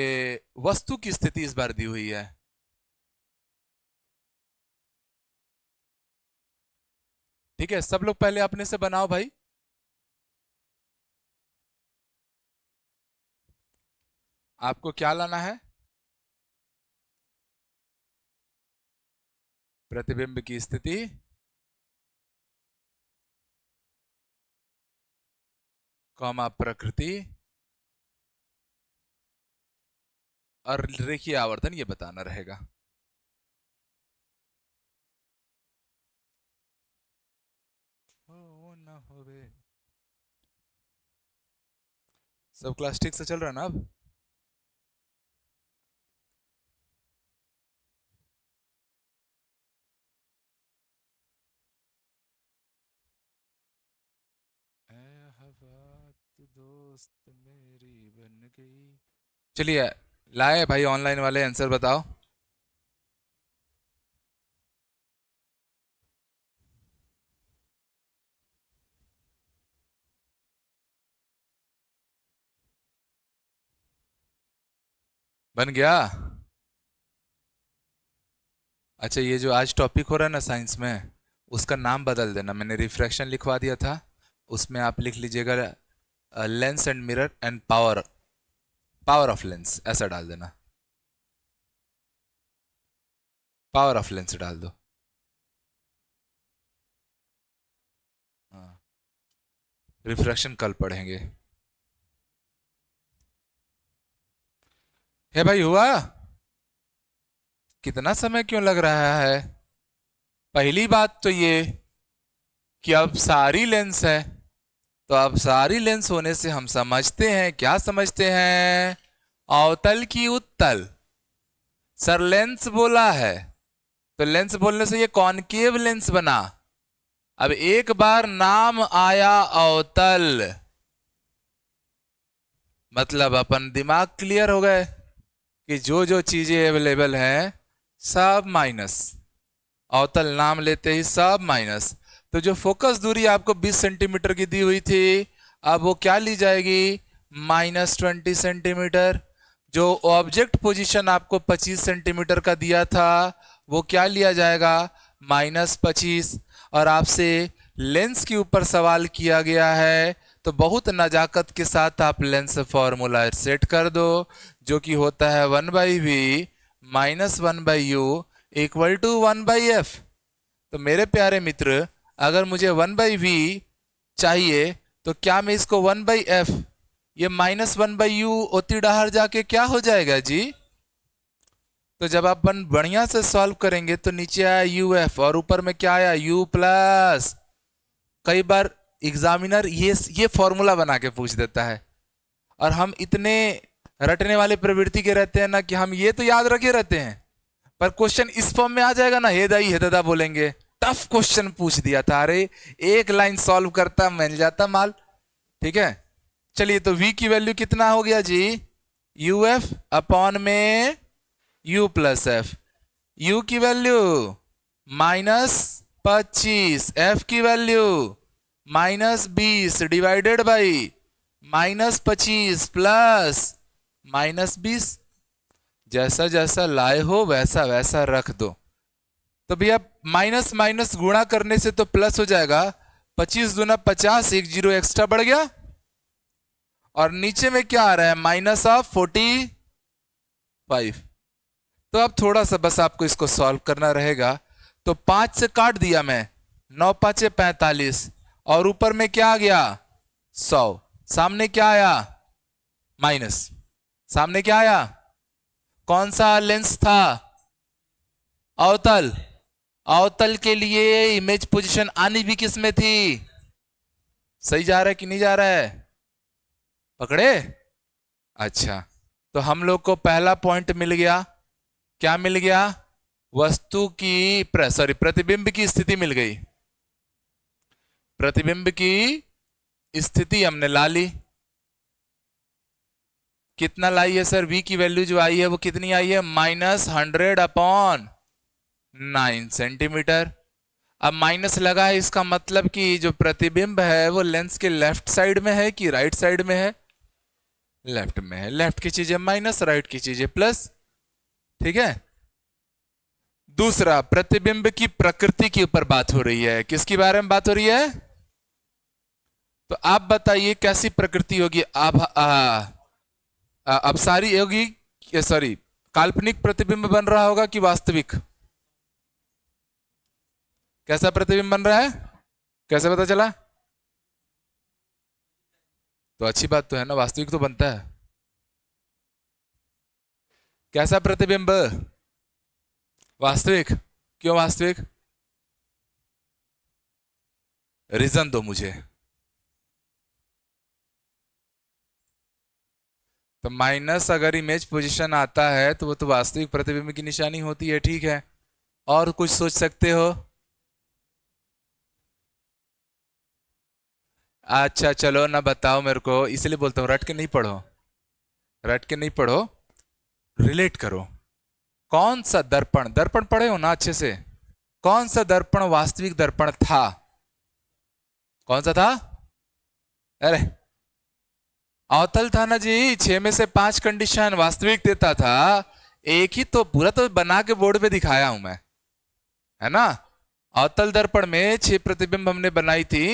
[SPEAKER 1] वस्तु की स्थिति इस बार दी हुई है। ठीक है, सब लोग पहले अपने से बनाओ भाई। आपको क्या लाना है? प्रतिबिंब की स्थिति कॉमा प्रकृति और रेखीय आवर्तन ये बताना रहेगा। हो ना होवे। सब क्लास ठीक से चल रहा है ना अब? ऐ हवा तू दोस्त मेरी बन गई। चलिए लाए भाई ऑनलाइन वाले आंसर बताओ। बन गया। अच्छा ये जो आज टॉपिक हो रहा है ना साइंस में, उसका नाम बदल देना। मैंने रिफ्रैक्शन लिखवा दिया था, उसमें आप लिख लीजिएगा lens and mirror and power, power of lens ऐसा डाल देना। पावर ऑफ लेंस डाल दो। हाँ, रिफ्रैक्शन कल पढ़ेंगे। है भाई हुआ? कितना समय क्यों लग रहा है? पहली बात तो ये कि अब सारी लेंस है, तो अब सारी लेंस होने से हम समझते हैं, क्या समझते हैं? अवतल की उत्तल। सर लेंस बोला है, तो लेंस बोलने से ये कॉनकेव लेंस बना। अब एक बार नाम आया अवतल, मतलब अपन दिमाग क्लियर हो गए कि जो जो चीजें अवेलेबल हैं सब माइनस, अवतल नाम लेते ही सब माइनस। तो जो फोकस दूरी आपको 20 सेंटीमीटर की दी हुई थी, अब वो क्या ली जाएगी? -20 सेंटीमीटर। जो ऑब्जेक्ट पोजीशन आपको 25 सेंटीमीटर का दिया था, वो क्या लिया जाएगा? -25। और आपसे लेंस के ऊपर सवाल किया गया है, तो बहुत नजाकत के साथ आप लेंस फॉर्मूला सेट कर दो, जो कि होता है 1/v minus 1/u equal to 1/f। तो मेरे प्यारे मित्र, अगर मुझे 1/v चाहिए, तो क्या मैं इसको 1/f, ये -1/u ओती डहार जाके क्या हो जाएगा जी? तो जब अपन बढ़िया से सॉल्व करेंगे तो नीचे आया uf और ऊपर में क्या आया? u plus. कई बार एग्जामिनर ये फॉर्मूला बना के पूछ देता है, और हम इतने रटने वाले प्रवृत्ति के रहते हैं ना कि हम ये तो याद रखे रहते हैं, पर क्वेश्चन इस फॉर्म में आ जाएगा ना, हे दाई हे दादा बोलेंगे, टफ क्वेश्चन पूछ दिया था, अरे एक लाइन सॉल्व करता मिल जाता माल। ठीक है, चलिए तो v की वैल्यू कितना हो गया जी? uf अपॉन में u प्लस एफ। u की वैल्यू -25, f की वैल्यू -20 डिवाइडेड बाई -25 प्लस -20। जैसा जैसा लाए हो वैसा वैसा रख दो। तो भैया माइनस माइनस गुणा करने से तो प्लस हो जाएगा, 25 दूना 50, एक जीरो एक्स्ट्रा बढ़ गया, और नीचे में क्या आ रहा है? -45। तो अब थोड़ा सा बस आपको इसको सॉल्व करना रहेगा। तो 5 से काट दिया मैं, 9 5 45, और ऊपर में क्या आ गया? 100। सामने क्या आया? माइनस। सामने क्या आया? कौन सा लेंस था? अवतल। अवतल के लिए इमेज पोजीशन आनी भी किस में थी? सही जा रहा है कि नहीं जा रहा है? पकड़े? अच्छा, तो हम लोग को पहला पॉइंट मिल गया। क्या मिल गया? वस्तु की प्रतिबिंब की स्थिति मिल गई। प्रतिबिंब की स्थिति हमने ला ली। कितना लाई है सर? v की वैल्यू जो आई है वो कितनी आई है? -100/9 सेंटीमीटर। अब माइनस लगा है, इसका मतलब कि जो प्रतिबिंब है वो लेंस के लेफ्ट साइड में है कि राइट साइड में है? लेफ्ट में है। लेफ्ट की चीजें माइनस, राइट की चीजें प्लस। ठीक है। दूसरा, प्रतिबिंब की प्रकृति के ऊपर बात हो रही है। किसके बारे में बात हो रही है? तो आप बताइए कैसी प्रकृति होगी? अब सारी होगी, सॉरी, काल्पनिक प्रतिबिंब बन रहा होगा कि वास्तविक? कैसा प्रतिबिंब बन रहा है? कैसे पता चला? तो अच्छी बात तो है ना, वास्तविक तो बनता है। कैसा प्रतिबिंब? वास्तविक। क्यों वास्तविक? रीजन दो मुझे। तो माइनस अगर इमेज पोजीशन आता है तो वो तो वास्तविक प्रतिबिंब की निशानी होती है, ठीक है। और कुछ सोच सकते हो? अच्छा चलो ना, बताओ मेरे को, इसलिए बोलता हूँ रट के नहीं पढ़ो, रट के नहीं पढ़ो, रिलेट करो। कौन सा दर्पण, दर्पण पढ़े हो ना अच्छे से? कौन सा दर्पण वास्तविक दर्पण था? कौन सा था? अरे अवतल था ना जी, 6 में से 5 कंडीशन वास्तविक देता था। एक ही तो पूरा तो बना के बोर्ड पे दिखाया हूं मैं, है ना। अवतल दर्पण में 6 प्रतिबिंब हमने बनाई थी,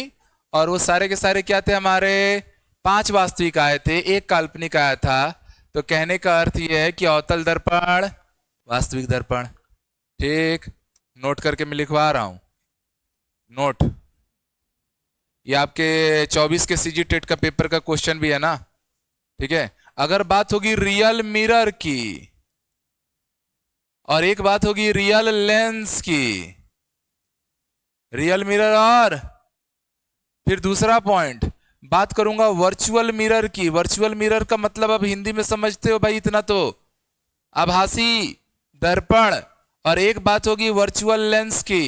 [SPEAKER 1] और वो सारे के सारे क्या थे हमारे? 5 वास्तविक आए थे, 1 काल्पनिक आया था। तो कहने का अर्थ यह है कि अवतल दर्पण वास्तविक दर्पण। ठीक, नोट करके मैं लिखवा रहा हूं, नोट। ये आपके 24 के सीजी टेट का पेपर का क्वेश्चन भी है ना, ठीक है। अगर बात होगी रियल मिरर की, और एक बात होगी रियल लेंस की, रियल मिरर, और फिर दूसरा पॉइंट बात करूंगा वर्चुअल मिरर की। वर्चुअल मिरर का मतलब अब हिंदी में समझते हो भाई इतना तो, आभासी दर्पण। और एक बात होगी वर्चुअल लेंस की।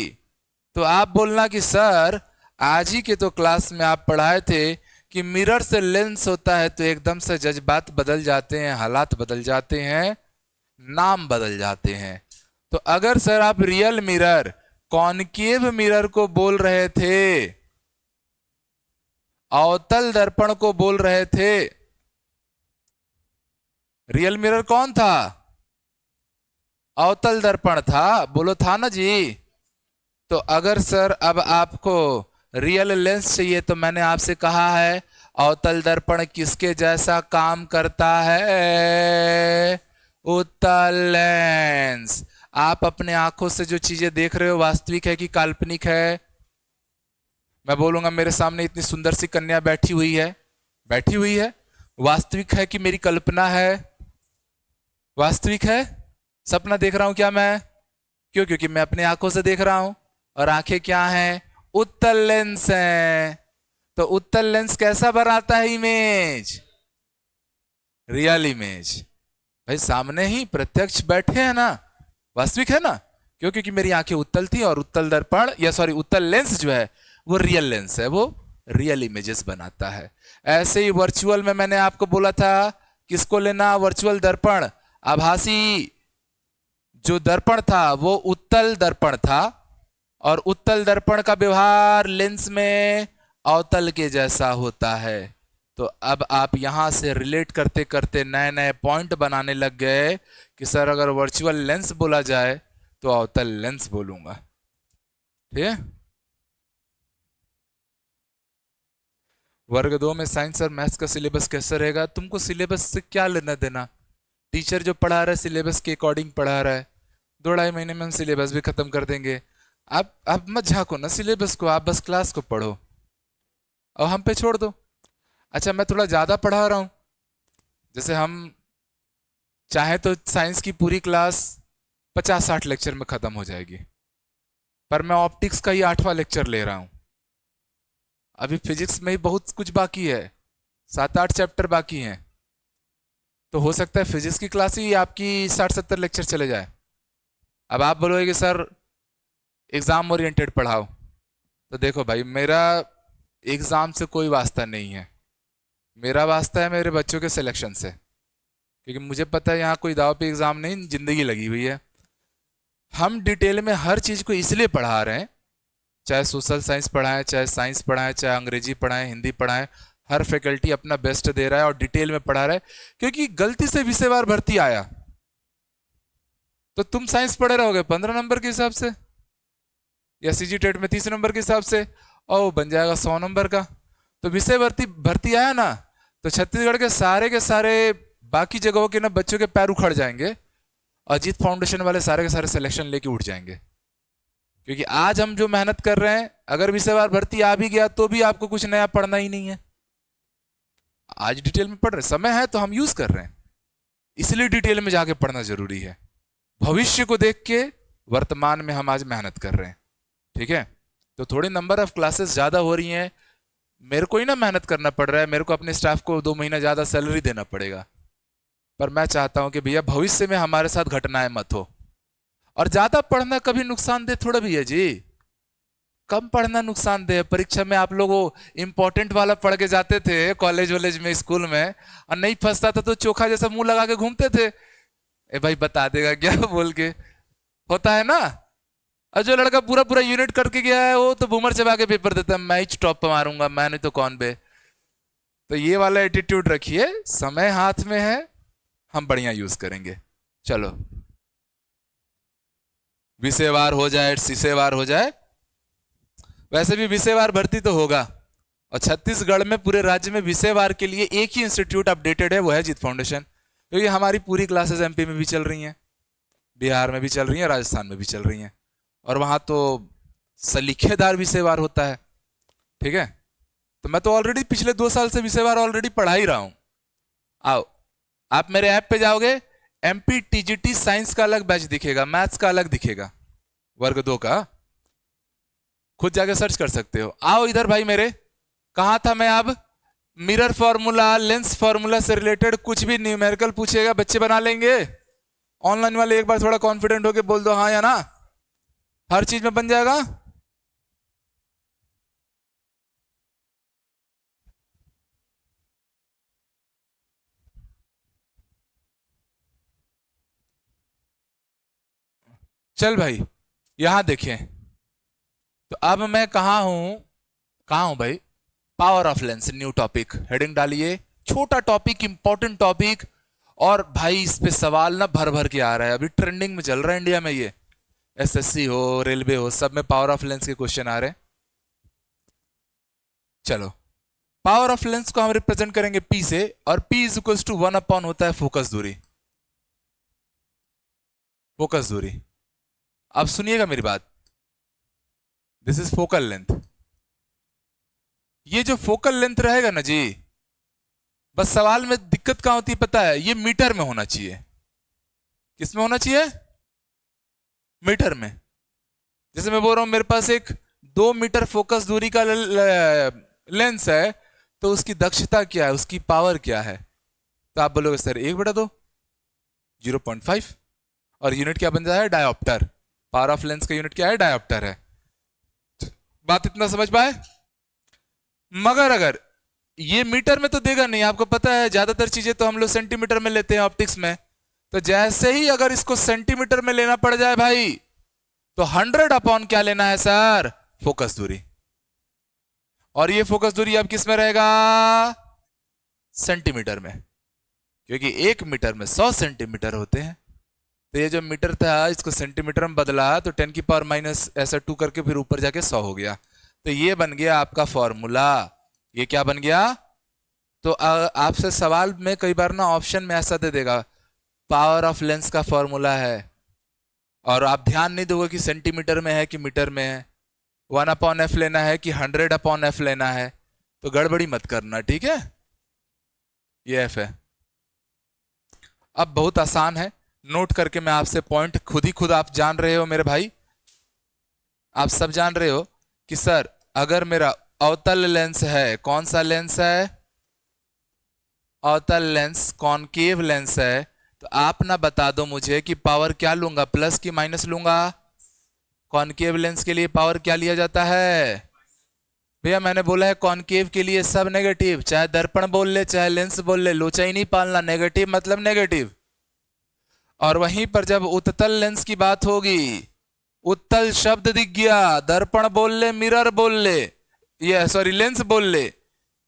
[SPEAKER 1] तो आप बोलना कि सर आज ही के तो क्लास में आप पढ़ाए थे कि मिरर से लेंस होता है तो एकदम से जज्बात बदल जाते हैं, हालात बदल जाते हैं, नाम बदल जाते हैं। तो अगर सर आप रियल मिरर, कॉनकेव मिरर को बोल रहे थे, अवतल दर्पण को बोल रहे थे, रियल मिरर कौन था? अवतल दर्पण था, बोलो था ना जी। तो अगर सर अब आपको रियल लेंस चाहिए तो मैंने आपसे कहा है अवतल दर्पण किसके जैसा काम करता है? उत्तल लेंस। आप अपने आंखों से जो चीजें देख रहे हो वास्तविक है कि काल्पनिक है? मैं बोलूंगा मेरे सामने इतनी सुंदर सी कन्या बैठी हुई है, बैठी हुई है, वास्तविक है कि मेरी कल्पना है? वास्तविक है। सपना देख रहा हूं क्या मैं? क्यों? क्योंकि मैं अपने आंखों से देख रहा हूं, और आंखें क्या हैं? उत्तल लेंस हैं। तो उत्तल लेंस कैसा बनाता है इमेज? Real image. भाई सामने ही प्रत्यक्ष बैठे हैं ना, वास्तविक है ना। क्यों? क्योंकि मेरी आंखें उत्तल थी, और उत्तल दर्पण या सॉरी उत्तल लेंस जो है वो रियल लेंस है, वो रियल इमेजेस बनाता है। ऐसे ही वर्चुअल में मैंने आपको बोला था किसको लेना? वर्चुअल दर्पण। आभासी जो दर्पण था वो उत्तल दर्पण था, और उत्तल दर्पण का व्यवहार लेंस में अवतल के जैसा होता है। तो अब आप यहां से रिलेट करते करते नए नए पॉइंट बनाने लग गए कि सर अगर वर्चुअल लेंस बोला जाए तो अवतल लेंस बोलूंगा, ठीक है। वर्ग 2 में साइंस और मैथ्स का सिलेबस कैसा रहेगा? तुमको सिलेबस से क्या लेना देना? टीचर जो पढ़ा रहा है सिलेबस के अकॉर्डिंग पढ़ा रहा है। 2 ढाई महीने में हम सिलेबस भी खत्म कर देंगे। आप मत झांको ना सिलेबस को, आप बस क्लास को पढ़ो और हम पे छोड़ दो। अच्छा मैं थोड़ा ज़्यादा पढ़ा रहा हूँ, जैसे हम चाहे तो साइंस की पूरी क्लास 50-60 लेक्चर में ख़त्म हो जाएगी, पर मैं ऑप्टिक्स का ही 8वां लेक्चर ले रहा हूँ। अभी फिजिक्स में ही बहुत कुछ बाकी है, 7-8 चैप्टर बाकी हैं। तो हो सकता है फिजिक्स की क्लास ही आपकी 60-70 लेक्चर चले जाए। अब आप बोलोगे कि सर एग्ज़ाम ओरिएंटेड पढ़ाओ, तो देखो भाई मेरा एग्ज़ाम से कोई वास्ता नहीं है, मेरा वास्ता है मेरे बच्चों के सिलेक्शन से। क्योंकि मुझे पता है यहाँ कोई दाव पे एग्ज़ाम नहीं, ज़िंदगी लगी हुई है। हम डिटेल में हर चीज़ को इसलिए पढ़ा रहे हैं, चाहे सोशल साइंस पढ़ाएं, चाहे साइंस पढ़ाएं, चाहे अंग्रेजी पढ़ाएं, हिंदी पढ़ाएं, हर फैकल्टी अपना बेस्ट दे रहा है और डिटेल में पढ़ा रहा है। क्योंकि गलती से विषयवार भर्ती आया तो तुम साइंस पढ़े रहोगे 15 नंबर के हिसाब से, या सीजी टेट में 30 नंबर के हिसाब से, और बन जाएगा 100 नंबर का। तो विषय भर्ती आया ना, तो छत्तीसगढ़ के सारे बाकी जगहों के ना बच्चों के पैर उखड़ जाएंगे, अजीत फाउंडेशन वाले सारे के सारे सिलेक्शन लेके उठ जाएंगे। क्योंकि आज हम जो मेहनत कर रहे हैं, अगर विषयवार भर्ती आ भी गया तो भी आपको कुछ नया पढ़ना ही नहीं है। आज डिटेल में पढ़ रहे, समय है तो हम यूज कर रहे हैं, इसलिए डिटेल में जाके पढ़ना जरूरी है। भविष्य को देख के वर्तमान में हम आज मेहनत कर रहे हैं, ठीक है। तो थोड़ी नंबर ऑफ क्लासेस ज्यादा हो रही हैं, मेरे को ही ना मेहनत करना पड़ रहा है, मेरे को अपने स्टाफ को 2 महीना ज्यादा सैलरी देना पड़ेगा, पर मैं चाहता हूं कि भैया भविष्य में हमारे साथ घटनाएं मत हो। और ज्यादा पढ़ना कभी नुकसानदेह थोड़ा भी है जी, कम पढ़ना नुकसानदेह है। परीक्षा में आप लोग इंपॉर्टेंट वाला पढ़ के जाते थे कॉलेज वॉलेज में, स्कूल में, और नहीं फंसता था तो चोखा जैसा मुंह लगा के घूमते थे, ए भाई बता देगा क्या बोल के, होता है ना। और जो लड़का पूरा पूरा यूनिट करके गया है वो तो बूमर चबा के पेपर देता है, मैं ही टॉप पे मारूंगा, मैं नहीं तो कौन बे। तो ये वाला एटीट्यूड रखिए, समय हाथ में है, हम बढ़िया यूज करेंगे। चलो विषयवार हो जाए, विषयवार हो जाए, वैसे भी विषयवार भर्ती तो होगा। और छत्तीसगढ़ में पूरे राज्य में विषयवार के लिए एक ही इंस्टीट्यूट अपडेटेड है, वो है जीत फाउंडेशन। क्योंकि हमारी पूरी क्लासेस एमपी में भी चल रही हैं, बिहार में भी चल रही हैं, राजस्थान में भी चल रही हैं, और वहां तो सलीखेदार विषयवार होता है, ठीक है। तो मैं तो ऑलरेडी पिछले 2 साल से विषयवार ऑलरेडी पढ़ा ही रहा हूं। आओ, आप मेरे ऐप पे जाओगे, एमपी टीजीटी साइंस का अलग बैच दिखेगा, मैथ्स का अलग दिखेगा, वर्ग 2 का, खुद जाके सर्च कर सकते हो। आओ इधर भाई मेरे, कहां था मैं अब, मिरर फॉर्मूला, लेंस फॉर्मूला से रिलेटेड कुछ भी न्यूमेरिकल पूछेगा बच्चे बना लेंगे। ऑनलाइन वाले एक बार थोड़ा कॉन्फिडेंट होके बोल दो हाँ या ना, हर चीज में बन जाएगा। चल भाई यहां देखें, तो अब मैं कहां हूं भाई, power of lens, new topic, heading डालिए, छोटा टॉपिक, इंपॉर्टेंट टॉपिक। और भाई इस पे सवाल ना भर भर के आ रहा है, अभी ट्रेंडिंग में चल रहा है इंडिया में, ये एसएससी हो, रेलवे हो, सब में पावर ऑफ लेंस के क्वेश्चन आ रहे हैं। चलो, पावर ऑफ लेंस को हम रिप्रेजेंट करेंगे P से, और P is equal to 1 upon होता है फोकस दूरी, फोकस दूरी। अब सुनिएगा मेरी बात, दिस इज फोकल लेंथ। ये जो फोकल लेंथ रहेगा ना जी, बस सवाल में दिक्कत कहां होती है पता है, ये मीटर में होना चाहिए। किस में होना चाहिए, मीटर में। जैसे मैं बोल रहा हूं मेरे पास एक 2 मीटर फोकस दूरी का लेंस है, तो उसकी दक्षता क्या है, उसकी पावर क्या है, तो आप बोलोगे सर 1/2, 0.5, और यूनिट क्या बन जाए, डायोप्टर। पावर ऑफ लेंस का यूनिट क्या है, डायोप्टर है। बात इतना समझ पाए। मगर अगर ये मीटर में तो देगा नहीं, आपको पता है ज्यादातर चीजें तो हम लोग सेंटीमीटर में लेते हैं ऑप्टिक्स में, तो जैसे ही अगर इसको सेंटीमीटर में लेना पड़ जाए भाई, तो 100 अपॉन क्या लेना है सर, फोकस दूरी। और ये फोकस दूरी अब किस में रहेगा, सेंटीमीटर में, क्योंकि 1 मीटर में 100 सेंटीमीटर होते हैं। तो ये जो मीटर था इसको सेंटीमीटर में बदला, तो 10 की पावर माइनस ऐसा 2 करके फिर ऊपर जाके 100 हो गया। तो ये बन गया आपका फॉर्मूला। ये क्या बन गया, तो आपसे सवाल में कई बार ना ऑप्शन में ऐसा दे देगा, पावर ऑफ लेंस का फॉर्मूला है, और आप ध्यान नहीं दोगे कि सेंटीमीटर में है कि मीटर में है, 1 अपॉन एफ लेना है कि 100 अपॉन एफ लेना है, तो गड़बड़ी मत करना, ठीक है। ये एफ है। अब बहुत आसान है, नोट करके मैं आपसे पॉइंट खुद आप जान रहे हो मेरे भाई, आप सब जान रहे हो कि सर अगर मेरा अवतल लेंस है, कौन सा लेंस है, अवतल लेंस, कॉनकेव लेंस है, तो आप ना बता दो मुझे कि पावर क्या लूंगा, प्लस की माइनस लूंगा। कॉनकेव लेंस के लिए पावर क्या लिया जाता है भैया, मैंने बोला है कॉनकेव के लिए सब नेगेटिव, चाहे दर्पण बोल ले चाहे लेंस बोल ले, लोचा ही नहीं पालना, नेगेटिव मतलब नेगेटिव। और वहीं पर जब उत्तल लेंस की बात होगी, उत्तल शब्द दिख गया, दर्पण बोल ले, मिरर बोल ले, ये सॉरी लेंस बोल ले,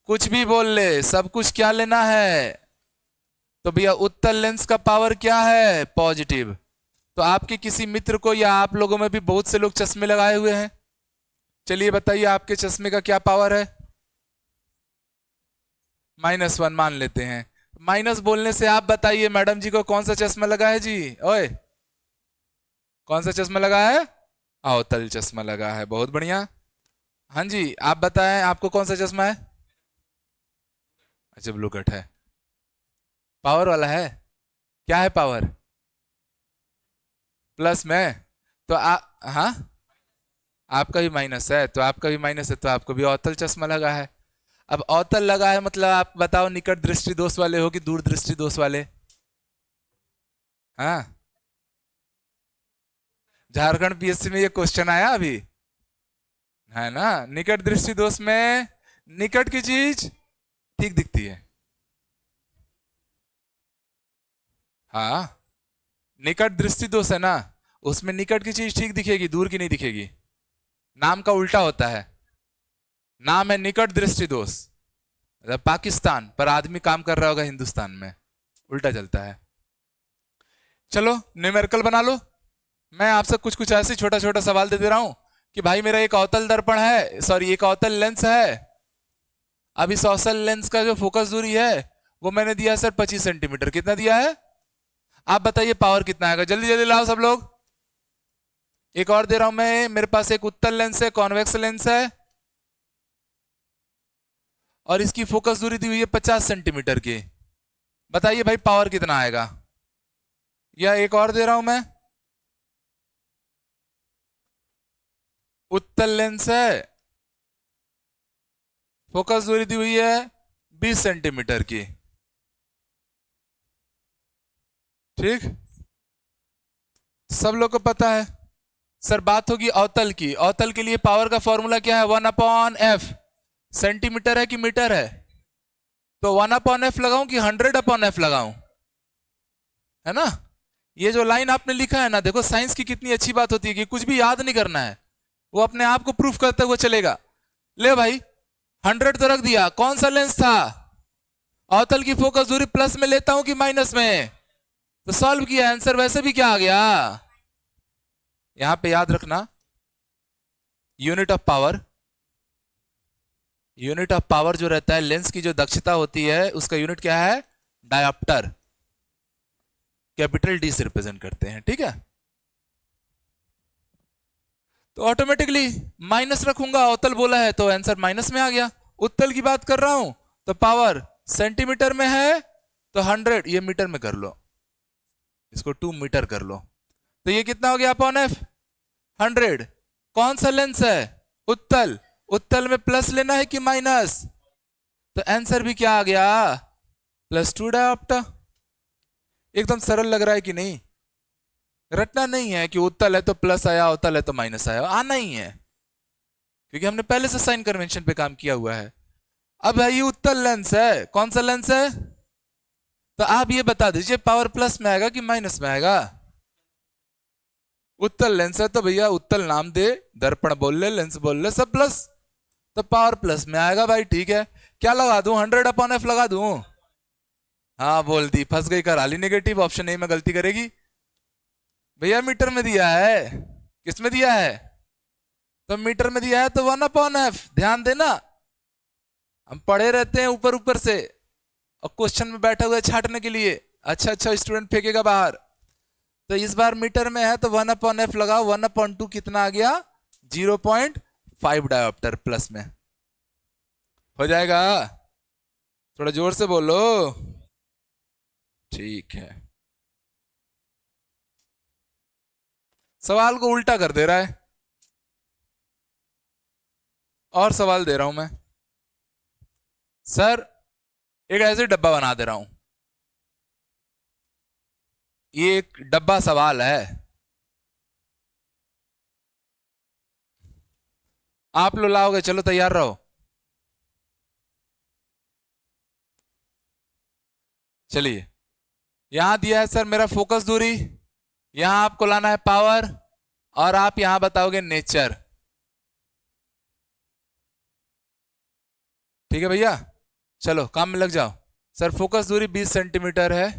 [SPEAKER 1] कुछ भी बोल ले, सब कुछ क्या लेना है, तो भैया उत्तल लेंस का पावर क्या है, पॉजिटिव। तो आपके किसी मित्र को या आप लोगों में भी बहुत से लोग चश्मे लगाए हुए हैं, चलिए बताइए आपके चश्मे का क्या पावर है, -1 मान लेते हैं। माइनस बोलने से आप बताइए मैडम जी को कौन सा चश्मा लगा है जी, ओए कौन सा चश्मा लगा है, अवतल चश्मा लगा है, बहुत बढ़िया। हाँ जी, आप बताएं आपको कौन सा चश्मा है? अच्छा, ब्लू कट है। पावर वाला है? क्या है पावर? प्लस में? तो हाँ, आपका भी माइनस है, तो आपका भी माइनस है, तो आपको भी अवतल चश्मा लगा है। अब अवतल लगा है मतलब आप बताओ, निकट दृष्टि दोष वाले हो कि दूर दृष्टि दोष वाले? हाँ, झारखंड पीएससी में ये क्वेश्चन आया अभी, है ना? निकट दृष्टि दोष में निकट की चीज ठीक दिखती है। हाँ, निकट दृष्टि दोष है ना, उसमें निकट की चीज ठीक दिखेगी, दूर की नहीं दिखेगी। नाम का उल्टा होता है। नाम है निकट दृष्टि दोष, मतलब पाकिस्तान पर आदमी काम कर रहा होगा हिंदुस्तान में, उल्टा चलता है। चलो न्यूमेरिकल बना लो। मैं आपसे कुछ कुछ ऐसे छोटा छोटा सवाल दे दे रहा हूं कि भाई मेरा एक अवतल दर्पण है, सॉरी एक अवतल लेंस है। अब इस अवतल लेंस का जो फोकस दूरी है वो मैंने दिया है सर 25 सेंटीमीटर। कितना दिया है? आप बताइए पावर कितना आएगा, जल्दी जल्दी लाओ सब लोग। एक और दे रहा हूं मैं, मेरे पास एक उत्तल लेंस है, कॉन्वेक्स लेंस है, और इसकी फोकस दूरी दी हुई है 50 सेंटीमीटर की। बताइए भाई पावर कितना आएगा? या एक और दे रहा हूं मैं, उत्तल लेंस है, फोकस दूरी दी हुई है 20 सेंटीमीटर की। ठीक, सब लोग को पता है। सर बात होगी अवतल की, अवतल के लिए पावर का फॉर्मूला क्या है? 1/f। सेंटीमीटर है कि मीटर है? तो 1/f लगाऊं कि 100/f लगाऊं? है ना? ये जो लाइन आपने लिखा है ना, देखो साइंस की कितनी अच्छी बात होती है कि कुछ भी याद नहीं करना है, वो अपने आप को प्रूफ करते हुए चलेगा। ले भाई, 100 तो रख दिया, कौन सा लेंस था? अवतल की फोकस दूरी प्लस में लेता हूं कि माइनस में? तो सॉल्व किया, आंसर वैसे भी क्या आ गया? यहां पे याद रखना, unit of power, unit of power जो रहता है, लेंस की जो दक्षता होती है उसका यूनिट क्या है? डायोप्टर, कैपिटल डी से रिप्रेजेंट करते हैं, ठीक है? तो ऑटोमेटिकली माइनस रखूंगा, अवतल बोला है तो आंसर माइनस में आ गया। उत्तल की बात कर रहा हूं तो पावर सेंटीमीटर में है, तो 100 ये मीटर में कर लो, इसको 2 मीटर कर लो, तो ये कितना हो गया अपॉन एफ? 100। कौन सा लेंस है? उत्तल। उत्तल में प्लस लेना है कि माइनस? तो आंसर भी क्या आ गया? +2 डायोप्टर। एकदम सरल लग रहा है कि नहीं? रटना नहीं है कि उत्तल है तो प्लस आया, उत्तल है तो माइनस आया, आना ही है, क्योंकि हमने पहले से साइन कन्वेंशन पे काम किया हुआ है। अब है ये उत्तल लेंस है, कौन सा लेंस है? तो आप ये बता दीजिए पावर प्लस में आएगा कि माइनस में आएगा? उत्तल लेंस है तो भैया उत्तल नाम दे, दर्पण बोल ले, लेंस बोल ले, सब प्लस, तो पावर प्लस में आएगा भाई। ठीक है, क्या लगा दूं? 100/f लगा दूं? हाँ बोल दी, फंस गई, करा ली नेगेटिव, ऑप्शन ए में गलती करेगी। भैया मीटर में दिया है, किस में दिया है? तो मीटर में दिया है तो 1/f, ध्यान देना। हम पढ़े रहते हैं ऊपर ऊपर से, और क्वेश्चन में बैठा हुआ है छाटने के लिए, अच्छा अच्छा स्टूडेंट फेंकेगा बाहर। तो इस बार मीटर में है तो 1/f लगाओ, 1/2 कितना आ गया? 0.5 डायोप्टर प्लस में हो जाएगा। थोड़ा जोर से बोलो। ठीक है, सवाल को उल्टा कर दे रहा है। और सवाल दे रहा हूं मैं, सर एक ऐसे डब्बा बना दे रहा हूं, ये एक डब्बा सवाल है, आप लोग लाओगे, चलो तैयार रहो। चलिए, यहां दिया है सर मेरा फोकस दूरी, यहां आपको लाना है पावर, और आप यहां बताओगे नेचर। ठीक है भैया, चलो काम में लग जाओ। सर फोकस दूरी 20 सेंटीमीटर है,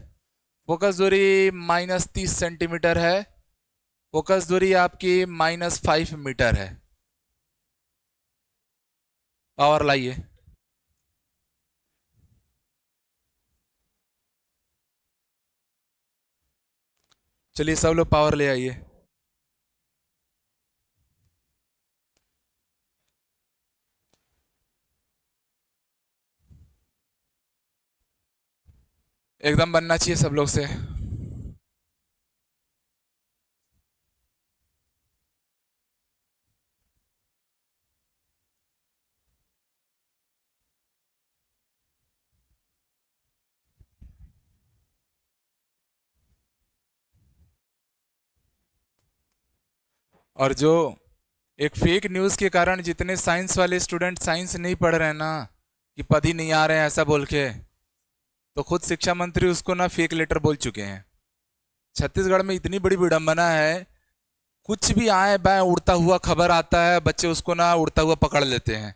[SPEAKER 1] फोकस दूरी -30 सेंटीमीटर है, फोकस दूरी आपकी -5 मीटर है। पावर लाइए। चलिए सब लोग पावर ले आइए। एकदम बनना चाहिए सब लोग से। और जो एक फेक न्यूज़ के कारण जितने साइंस वाले स्टूडेंट साइंस नहीं पढ़ रहे हैं ना, कि पद ही नहीं आ रहे हैं ऐसा बोल के, तो खुद शिक्षा मंत्री उसको ना फेक लेटर बोल चुके हैं। छत्तीसगढ़ में इतनी बड़ी विडंबना है, कुछ भी आए बाएं उड़ता हुआ खबर आता है, बच्चे उसको ना उड़ता हुआ पकड़ लेते हैं,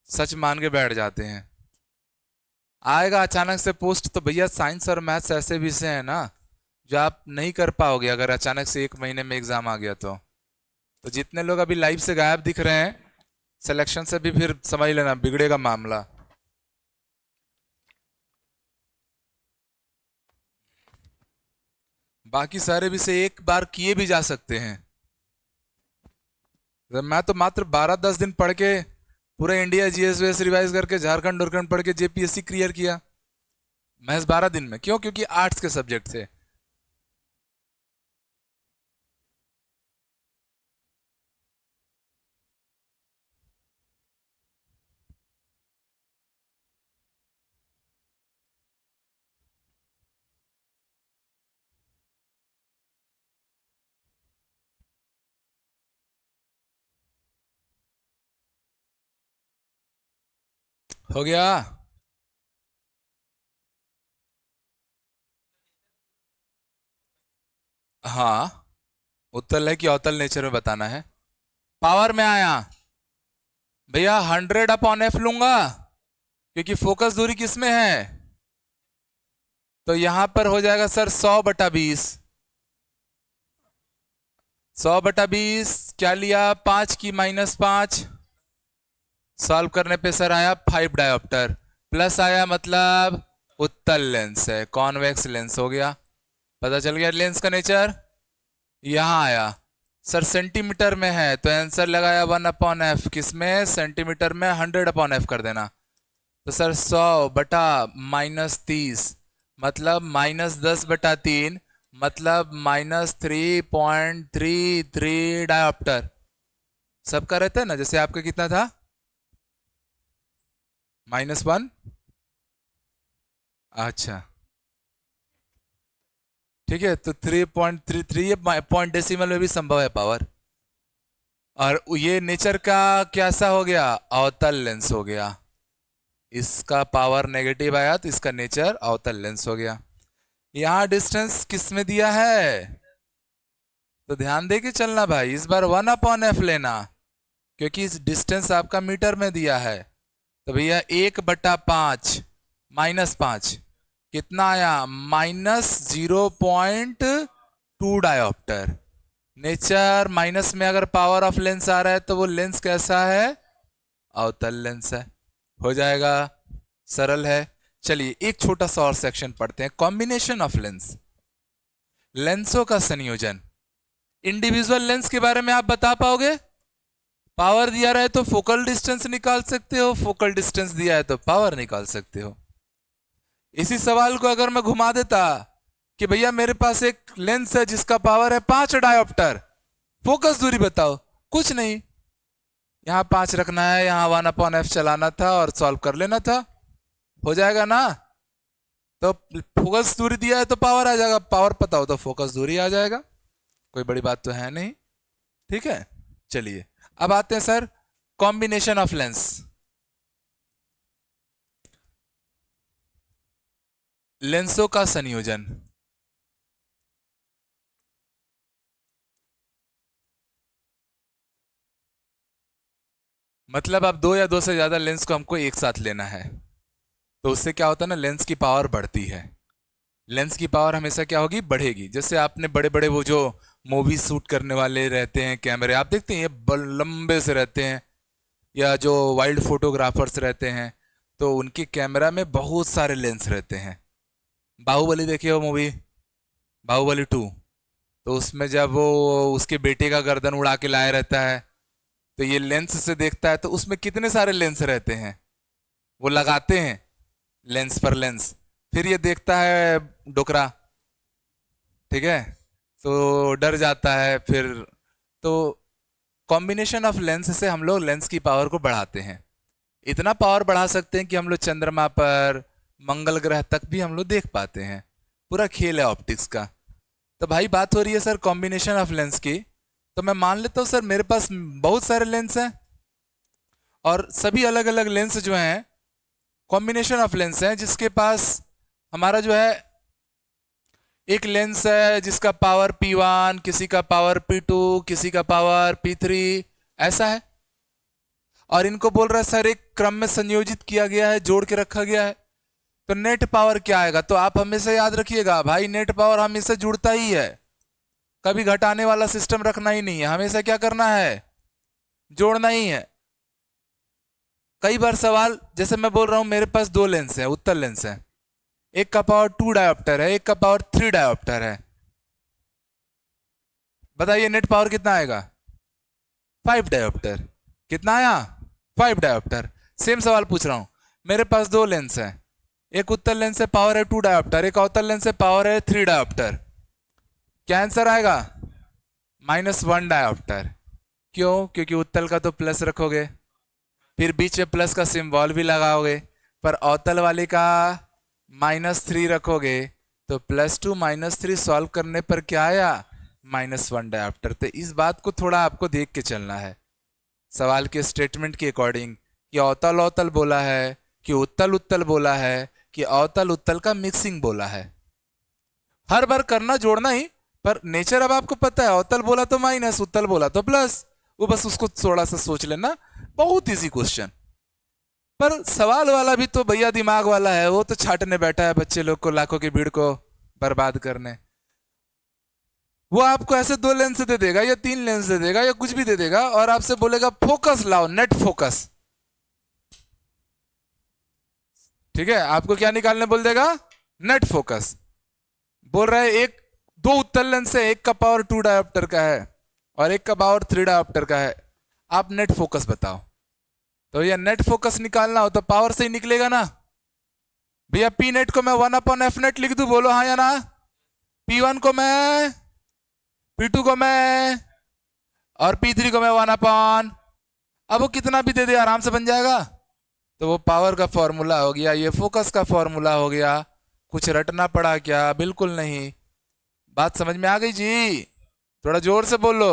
[SPEAKER 1] सच मान के बैठ जाते हैं। आएगा अचानक से पोस्ट, तो भैया साइंस और मैथ्स ऐसे विषय हैं ना जो आप नहीं कर पाओगे अगर अचानक से 1 महीने में एग्जाम आ गया तो जितने लोग अभी लाइव से गायब दिख रहे हैं, सिलेक्शन से भी फिर समझ लेना बिगड़ेगा मामला। बाकी सारे विषय एक बार किए भी जा सकते हैं। मैं तो मात्र 12-10 दिन पढ़ के पूरा इंडिया जीएस वीएस रिवाइज करके झारखंड उरखंड पढ़ के जेपीएससी क्लियर किया महज 12 दिन में। क्यों? क्योंकि आर्ट्स के सब्जेक्ट थे। हो गया। हाँ, उत्तल है कि अवतल नेचर में बताना है। पावर में आया भैया 100/f लूंगा, क्योंकि फोकस दूरी किस में है, तो यहां पर हो जाएगा सर 100/20। 100/20 क्या लिया, 5 की -5। सॉल्व करने पे सर आया 5 डायोप्टर, प्लस आया मतलब उत्तल लेंस है, कॉन्वेक्स लेंस हो गया। पता चल गया लेंस का नेचर। यहां आया सर सेंटीमीटर में है, तो आंसर लगाया 1/f, किसमें, सेंटीमीटर में, 100/f कर देना। तो सर 100/-30 मतलब -10/3 मतलब -3.33 डायोप्टर। सबका रहता है ना, जैसे आपका कितना था, -1। अच्छा ठीक है, तो 3.33 ये पॉइंट डेसिमल में भी संभव है पावर। और ये नेचर का कैसा हो गया, अवतल लेंस हो गया। इसका पावर नेगेटिव आया तो इसका नेचर अवतल लेंस हो गया। यहां डिस्टेंस किस में दिया है, तो ध्यान दे के चलना भाई, इस बार 1/f लेना, क्योंकि इस डिस्टेंस आपका मीटर में दिया है। तो भैया 1/5 -5 कितना आया, -0.2 डायोप्टर। नेचर माइनस में अगर पावर ऑफ लेंस आ रहा है तो वो लेंस कैसा है, अवतल लेंस है। हो जाएगा, सरल है। चलिए एक छोटा सा और सेक्शन पढ़ते हैं, कॉम्बिनेशन ऑफ लेंस, लेंसों का संयोजन। इंडिविजुअल लेंस के बारे में आप बता पाओगे, पावर दिया रहा है तो फोकल डिस्टेंस निकाल सकते हो, फोकल डिस्टेंस दिया है तो पावर निकाल सकते हो। इसी सवाल को अगर मैं घुमा देता कि भैया मेरे पास एक लेंस है जिसका पावर है 5 डायोप्टर, फोकस दूरी बताओ, कुछ नहीं, यहां 5 रखना है, यहां 1/f चलाना था और सॉल्व कर लेना था, हो जाएगा ना। तो फोकस दूरी दिया है तो पावर आ जाएगा, पावर पता हो तो फोकस दूरी आ जाएगा, कोई बड़ी बात तो है नहीं। ठीक है, चलिए अब आते हैं सर कॉम्बिनेशन ऑफ लेंस। लेंसों का संयोजन, मतलब अब 2 या 2 से ज्यादा लेंस को हमको एक साथ लेना है, तो उससे क्या होता है ना, लेंस की पावर बढ़ती है। लेंस की पावर हमेशा क्या होगी, बढ़ेगी। जैसे आपने बड़े बड़े वो जो मूवी शूट करने वाले रहते हैं कैमरे, आप देखते हैं ये लंबे से रहते हैं, या जो वाइल्ड फोटोग्राफर्स रहते हैं, तो उनके कैमरा में बहुत सारे लेंस रहते हैं। बाहुबली देखिए हो मूवी, बाहुबली 2, तो उसमें जब वो उसके बेटे का गर्दन उड़ा के लाया रहता है, तो ये लेंस से देखता है, तो उसमें कितने सारे लेंस रहते हैं, वो लगाते हैं लेंस पर लेंस, फिर ये देखता है डोकरा, ठीक है, तो डर जाता है फिर। तो कॉम्बिनेशन ऑफ लेंस से हम लोग लेंस की पावर को बढ़ाते हैं। इतना पावर बढ़ा सकते हैं कि हम लोग चंद्रमा पर, मंगल ग्रह तक भी हम लोग देख पाते हैं। पूरा खेल है ऑप्टिक्स का। तो भाई बात हो रही है सर कॉम्बिनेशन ऑफ लेंस की, तो मैं मान लेता हूँ सर मेरे पास बहुत सारे लेंस हैं, और सभी अलग अलग लेंस जो हैं कॉम्बिनेशन ऑफ लेंस हैं, जिसके पास हमारा जो है एक लेंस है जिसका पावर P1, किसी का पावर P2, किसी का पावर P3, ऐसा है। और इनको बोल रहा है सर एक क्रम में संयोजित किया गया है, जोड़ के रखा गया है, तो नेट पावर क्या आएगा? तो आप हमेशा याद रखिएगा भाई, नेट पावर हमेशा जुड़ता ही है, कभी घटाने वाला सिस्टम रखना ही नहीं है, हमेशा क्या करना है? जोड़ना ही है। कई बार सवाल, जैसे मैं बोल रहा हूं मेरे पास दो लेंस है, उत्तल लेंस है, एक का पावर 2 डायोप्टर है, एक का पावर 3 डायोप्टर है, बताइए नेट पावर कितना आएगा? 5 डायोप्टर। कितना आया? 5 डायोप्टर। सेम सवाल पूछ रहा हूं, मेरे पास दो लेंस है, एक उत्तल लेंस से पावर है 2 डायोप्टर, एक अवतल लेंस से पावर है 3 डायोप्टर, क्या आंसर आएगा? -1 डायोप्टर। क्यों? क्योंकि उत्तल का तो प्लस रखोगे, फिर बीच में प्लस का सिंबल भी लगाओगे, पर अवतल वाले का -3 रखोगे, तो +2 -3 सॉल्व करने पर क्या आया? -1 डायोप्टर। तो इस बात को थोड़ा आपको देख के चलना है सवाल के स्टेटमेंट के अकॉर्डिंग, कि अवतल अवतल बोला है, कि उत्तल उत्तल बोला है, कि अवतल उत्तल का मिक्सिंग बोला है। हर बार करना जोड़ना ही, पर नेचर अब आपको पता है, अवतल बोला तो माइनस, उत्तल बोला तो प्लस, वो बस उसको थोड़ा सा सोच लेना, बहुत इजी क्वेश्चन। पर सवाल वाला भी तो भैया दिमाग वाला है, वो तो छाटने बैठा है बच्चे लोग को, लाखों की भीड़ को बर्बाद करने। वो आपको ऐसे 2 लेंस दे देगा या 3 लेंस दे देगा या कुछ भी दे देगा, और आपसे बोलेगा फोकस लाओ, नेट फोकस। ठीक है, आपको क्या निकालने बोल देगा? Net focus. बोल रहा है एक दो उत्तल लेंस है, एक का पावर 2 डायोप्टर का है और एक का पावर 3 डायोप्टर का है, आप नेट फोकस बताओ। तो ये नेट फोकस निकालना हो तो पावर से ही निकलेगा ना भैया। पी नेट को मैं 1/f नेट लिख दूं, बोलो हाँ या ना? P1 को मैं, P2 को मैं, और P3 को मैं 1/, अब वो कितना भी दे दे आराम से बन जाएगा। तो वो पावर का फॉर्मूला हो गया, ये फोकस का फॉर्मूला हो गया। कुछ रटना पड़ा क्या? बिल्कुल नहीं। बात समझ में आ गई जी? थोड़ा जोर से बोलो।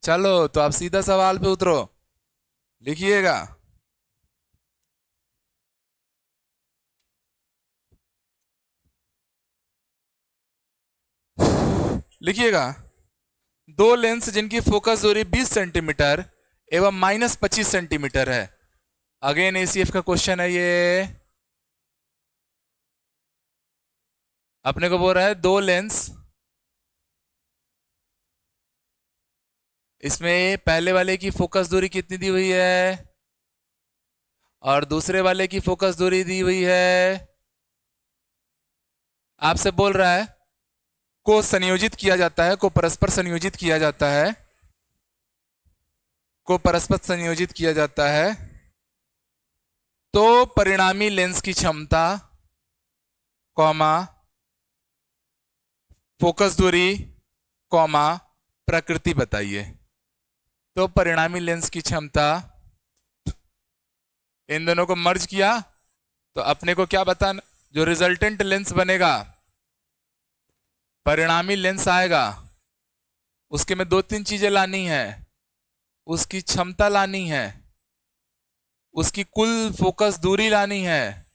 [SPEAKER 1] चलो तो आप सीधा सवाल पे उतरो, लिखिएगा। लिखिएगा, दो लेंस जिनकी फोकस दूरी 20 सेंटीमीटर एवं -25 सेंटीमीटर है। अगेन ACF का क्वेश्चन है ये। अपने को बोल रहा है दो लेंस, इसमें पहले वाले की फोकस दूरी कितनी दी हुई है और दूसरे वाले की फोकस दूरी दी हुई है। आपसे बोल रहा है को संयोजित किया जाता है, को परस्पर संयोजित किया जाता है, को परस्पर संयोजित किया जाता है, तो परिणामी लेंस की क्षमता, कॉमा फोकस दूरी, कॉमा प्रकृति बताइए। तो परिणामी लेंस की क्षमता, इन दोनों को मर्ज किया तो अपने को क्या बताना, जो रिजल्टेंट लेंस बनेगा, परिणामी लेंस आएगा, उसके में 2-3 चीजें लानी है। उसकी क्षमता लानी है, उसकी कुल फोकस दूरी लानी है,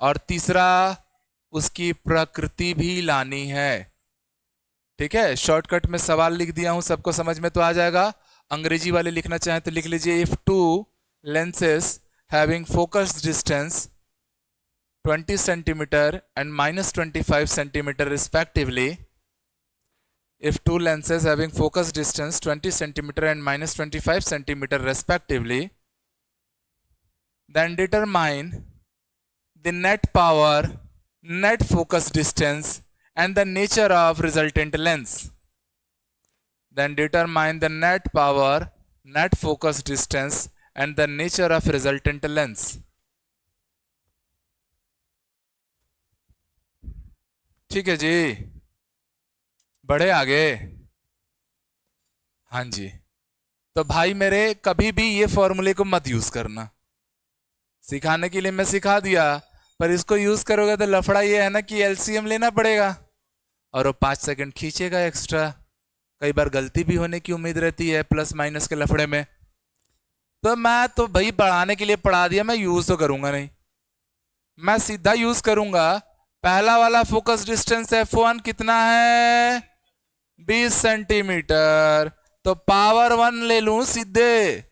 [SPEAKER 1] और तीसरा उसकी प्रकृति भी लानी है। ठीक है, शॉर्टकट में सवाल लिख दिया हूं, सबको समझ में तो आ जाएगा। अंग्रेजी वाले लिखना चाहें तो लिख लीजिए, if two lenses having focus distance 20 centimeter and -25 centimeter respectively, if two lenses having focus distance 20 centimeter and -25 centimeter respectively, then determine the net power, net focus distance and the nature of resultant lens. Then determine the net power, net focus distance and the nature of resultant lens. ठीक है जी, बढ़े आगे। हाँ जी, तो भाई मेरे कभी भी ये फॉर्मूले को मत यूज करना। सिखाने के लिए मैं सिखा दिया, पर इसको यूज करोगे तो लफड़ा ये है ना कि एलसीएम लेना पड़ेगा और वो 5 सेकंड खींचेगा एक्स्ट्रा। कई बार गलती भी होने की उम्मीद रहती है प्लस माइनस के लफड़े में। तो मैं तो भाई पढ़ाने के लिए पढ़ा दिया, मैं यूज तो करूंगा नहीं। मैं सीधा यूज करूंगा। पहला वाला फोकस डिस्टेंस F1 कितना है? 20 सेंटीमीटर। तो पावर 1 ले लूं सीधे।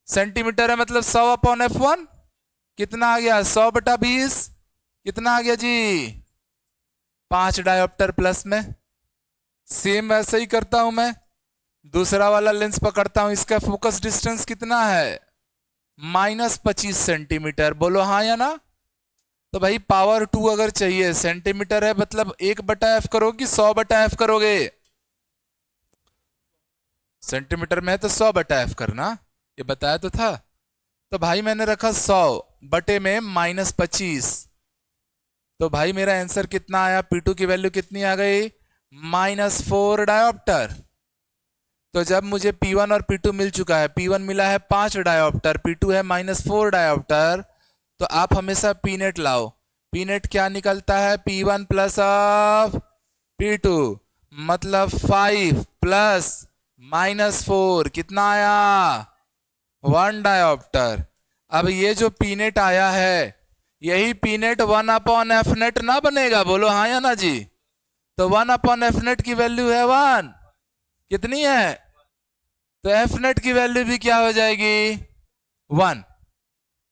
[SPEAKER 1] सेंटीमीटर है मतलब 100 अपॉन F1। कितना आ गया? 100/20। कितना आ गया जी? 5 डायोप्टर प्लस में। सेम वैसे ही करता हूं मैं। दूसरा वाला लेंस पकड़ता हूं, इसका फोकस डिस्टेंस कितना है? -25 सेंटीमीटर। बोलो हाँ या ना। तो भाई पावर 2 अगर चाहिए, सेंटीमीटर है मतलब 1/f करोगे कि 100/f करोगे? सेंटीमीटर में है तो 100/f करना, ये बताया तो था। तो भाई मैंने रखा 100 बटे में -25। तो भाई मेरा आंसर कितना आया? P2 की वैल्यू कितनी आ गई? -4 डायोप्टर। तो जब मुझे P1 और P2 मिल चुका है, P1 मिला है 5 डायोप्टर, P2 है -4 डायोप्टर, तो आप हमेशा P नेट लाओ। P नेट क्या निकलता है? P1 प्लस ऑफ P2 मतलब 5 प्लस -4 कितना आया? 1 डायोप्टर। अब ये जो P नेट आया है, यही P नेट 1/f नेट ना बनेगा? बोलो हाँ या ना जी। तो 1/f नेट की वैल्यू है 1। कितनी है? तो F नेट की वैल्यू भी क्या हो जाएगी? 1।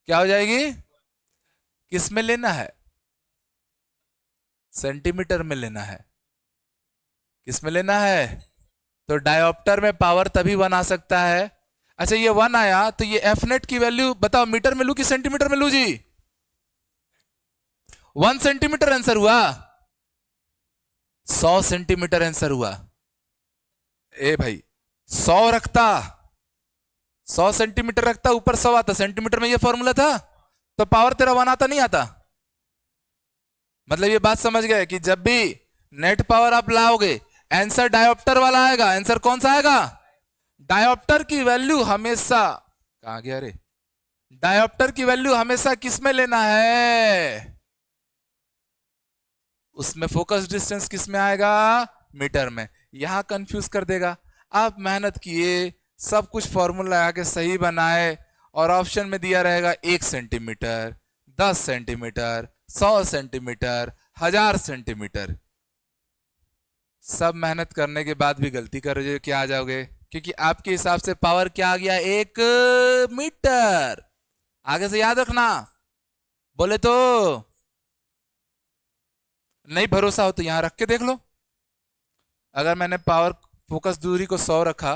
[SPEAKER 1] क्या हो जाएगी? किस में लेना है? सेंटीमीटर में लेना है। किस में लेना है? तो डायोप्टर में पावर तभी 1 आ सकता है। अच्छा ये 1 आया तो ये F नेट की वैल्यू बताओ, मीटर में लू कि सेंटीमीटर में लू जी? 1 सेंटीमीटर आंसर हुआ। 100 सेंटीमीटर आंसर हुआ। ए भाई 100 रखता, 100 सेंटीमीटर रखता, ऊपर 100 आता, सेंटीमीटर में ये फॉर्मूला था, तो पावर तेरा 1 आता नहीं आता? मतलब ये बात समझ गए कि जब भी नेट पावर आप लाओगे, आंसर डायोप्टर वाला आएगा। आंसर कौन सा आएगा? डायोप्टर की वैल्यू हमेशा, कहां गया रे? डायोप्टर की वैल्यू हमेशा किस में लेना है? उसमें फोकस डिस्टेंस किस में आएगा? मीटर में। यहां कंफ्यूज कर देगा। आप मेहनत किए, सब कुछ फॉर्मूला लगा के सही बनाए, और ऑप्शन में दिया रहेगा 1 सेंटीमीटर, 10 सेंटीमीटर, 100 सेंटीमीटर, 1000 सेंटीमीटर। सब मेहनत करने के बाद भी गलती कर रहे हो, क्या आ जाओगे? क्योंकि आपके हिसाब से पावर क्या आ गया? 1 मीटर। आगे से याद रखना। बोले तो नहीं भरोसा हो तो यहां रख के देख लो। अगर मैंने पावर फोकस दूरी को 100 रखा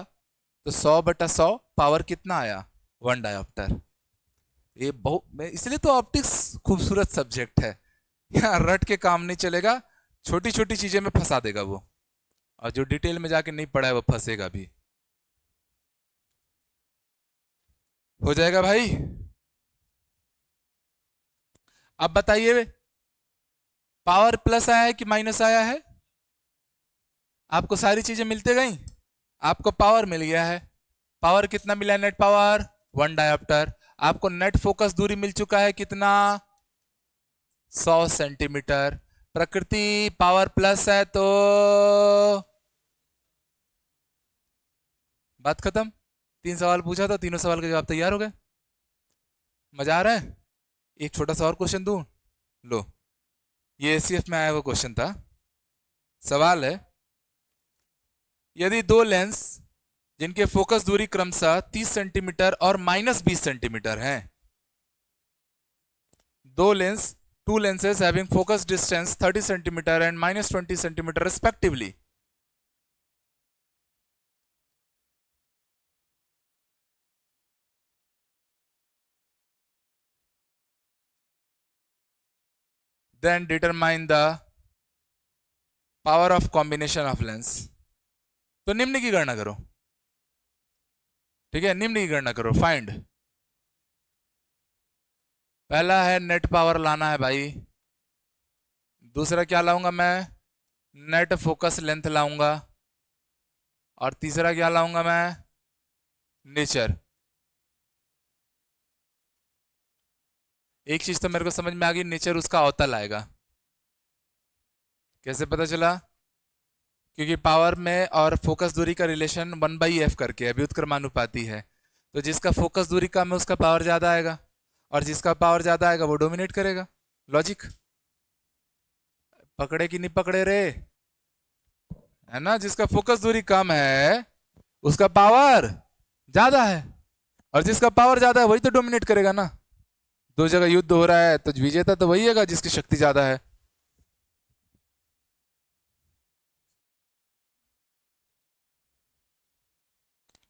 [SPEAKER 1] तो 100/100 पावर कितना आया? 1 डायोप्टर। ये बहुत, इसलिए तो ऑप्टिक्स खूबसूरत सब्जेक्ट है। यहाँ रट के काम नहीं चलेगा, छोटी छोटी चीजें में फंसा देगा वो, और जो डिटेल में जाके नहीं पढ़ा है वो फंसेगा भी। हो जाएगा भाई। अब बताइए, पावर प्लस आया है कि माइनस आया है? आपको सारी चीजें मिलते गई। आपको पावर मिल गया है। पावर कितना मिला है? Net power 1 dioptre. आपको नेट फोकस दूरी मिल चुका है कितना? 100 सेंटीमीटर। प्रकृति पावर प्लस है तो बात खत्म। 3 सवाल पूछा था, तीनों सवाल के जवाब तैयार हो गए। मजा आ रहा है? एक छोटा सा और क्वेश्चन दूं? लो, ये एसीएफ में आया हुआ क्वेश्चन था। सवाल है, यदि दो लेंस जिनके फोकस दूरी क्रमशः 30 सेंटीमीटर और -20 सेंटीमीटर हैं, दो लेंस, two lenses having focus distance 30 centimeter and -20 centimeter respectively, then determine the power of combination of lens। तो निम्न की गणना करो। ठीक है, निम्न की गणना करो। फाइंड पहला है नेट पावर लाना है भाई, दूसरा क्या लाऊंगा मैं, नेट फोकस लेंथ लाऊंगा, और तीसरा क्या लाऊंगा मैं, नेचर। एक चीज तो मेरे को समझ में आ गई, नेचर उसका अवतल आएगा। कैसे पता चला? क्योंकि पावर में और फोकस दूरी का रिलेशन 1/f करके है, व्युत्क्रमानुपाती है। तो जिसका फोकस दूरी कम है उसका पावर ज्यादा आएगा, और जिसका पावर ज्यादा आएगा वो डोमिनेट करेगा। लॉजिक पकड़े कि नहीं पकड़े रे? है ना, जिसका फोकस दूरी कम है उसका पावर ज्यादा है, और जिसका पावर ज्यादा है वही तो डोमिनेट करेगा ना। दो जगह युद्ध हो रहा है तो विजेता तो वही है जिसकी शक्ति ज्यादा है।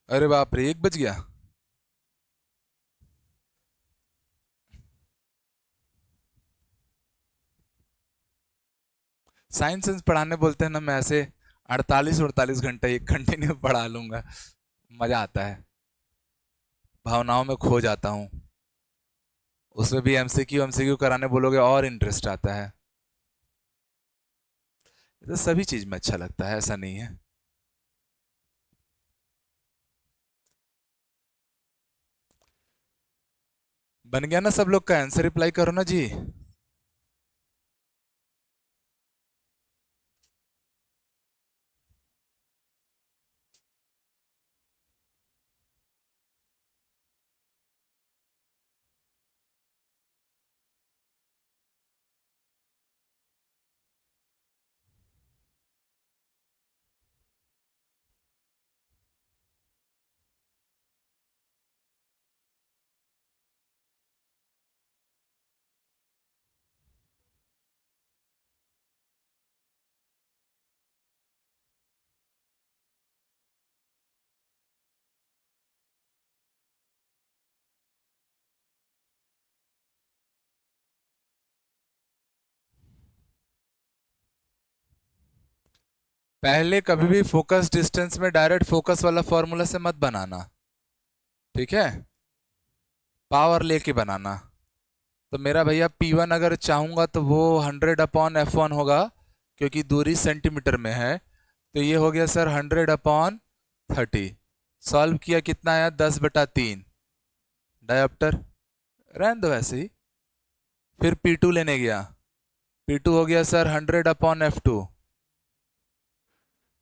[SPEAKER 1] अरे बाप रे, 1 बज गया। साइंस पढ़ाने बोलते हैं ना, मैं ऐसे 48 घंटे एक कंटिन्यू पढ़ा लूंगा, मजा आता है, भावनाओं में खो जाता हूँ। उसमें भी एमसीक्यू एमसीक्यू कराने बोलोगे और इंटरेस्ट आता है। तो सभी चीज में अच्छा लगता है, ऐसा नहीं है। बन गया ना सब लोग का आंसर? रिप्लाई करो ना जी। पहले कभी भी फोकस डिस्टेंस में डायरेक्ट फोकस वाला फॉर्मूला से मत बनाना, ठीक है? पावर लेके बनाना। तो मेरा भैया P1 अगर चाहूंगा तो वो 100/f1 होगा, क्योंकि दूरी सेंटीमीटर में है। तो ये हो गया सर 100/30। सॉल्व किया कितना आया, 10/3 डायोप्टर। रहने दो ऐसे ही। फिर P2 लेने गया, P2 हो गया सर 100/f2,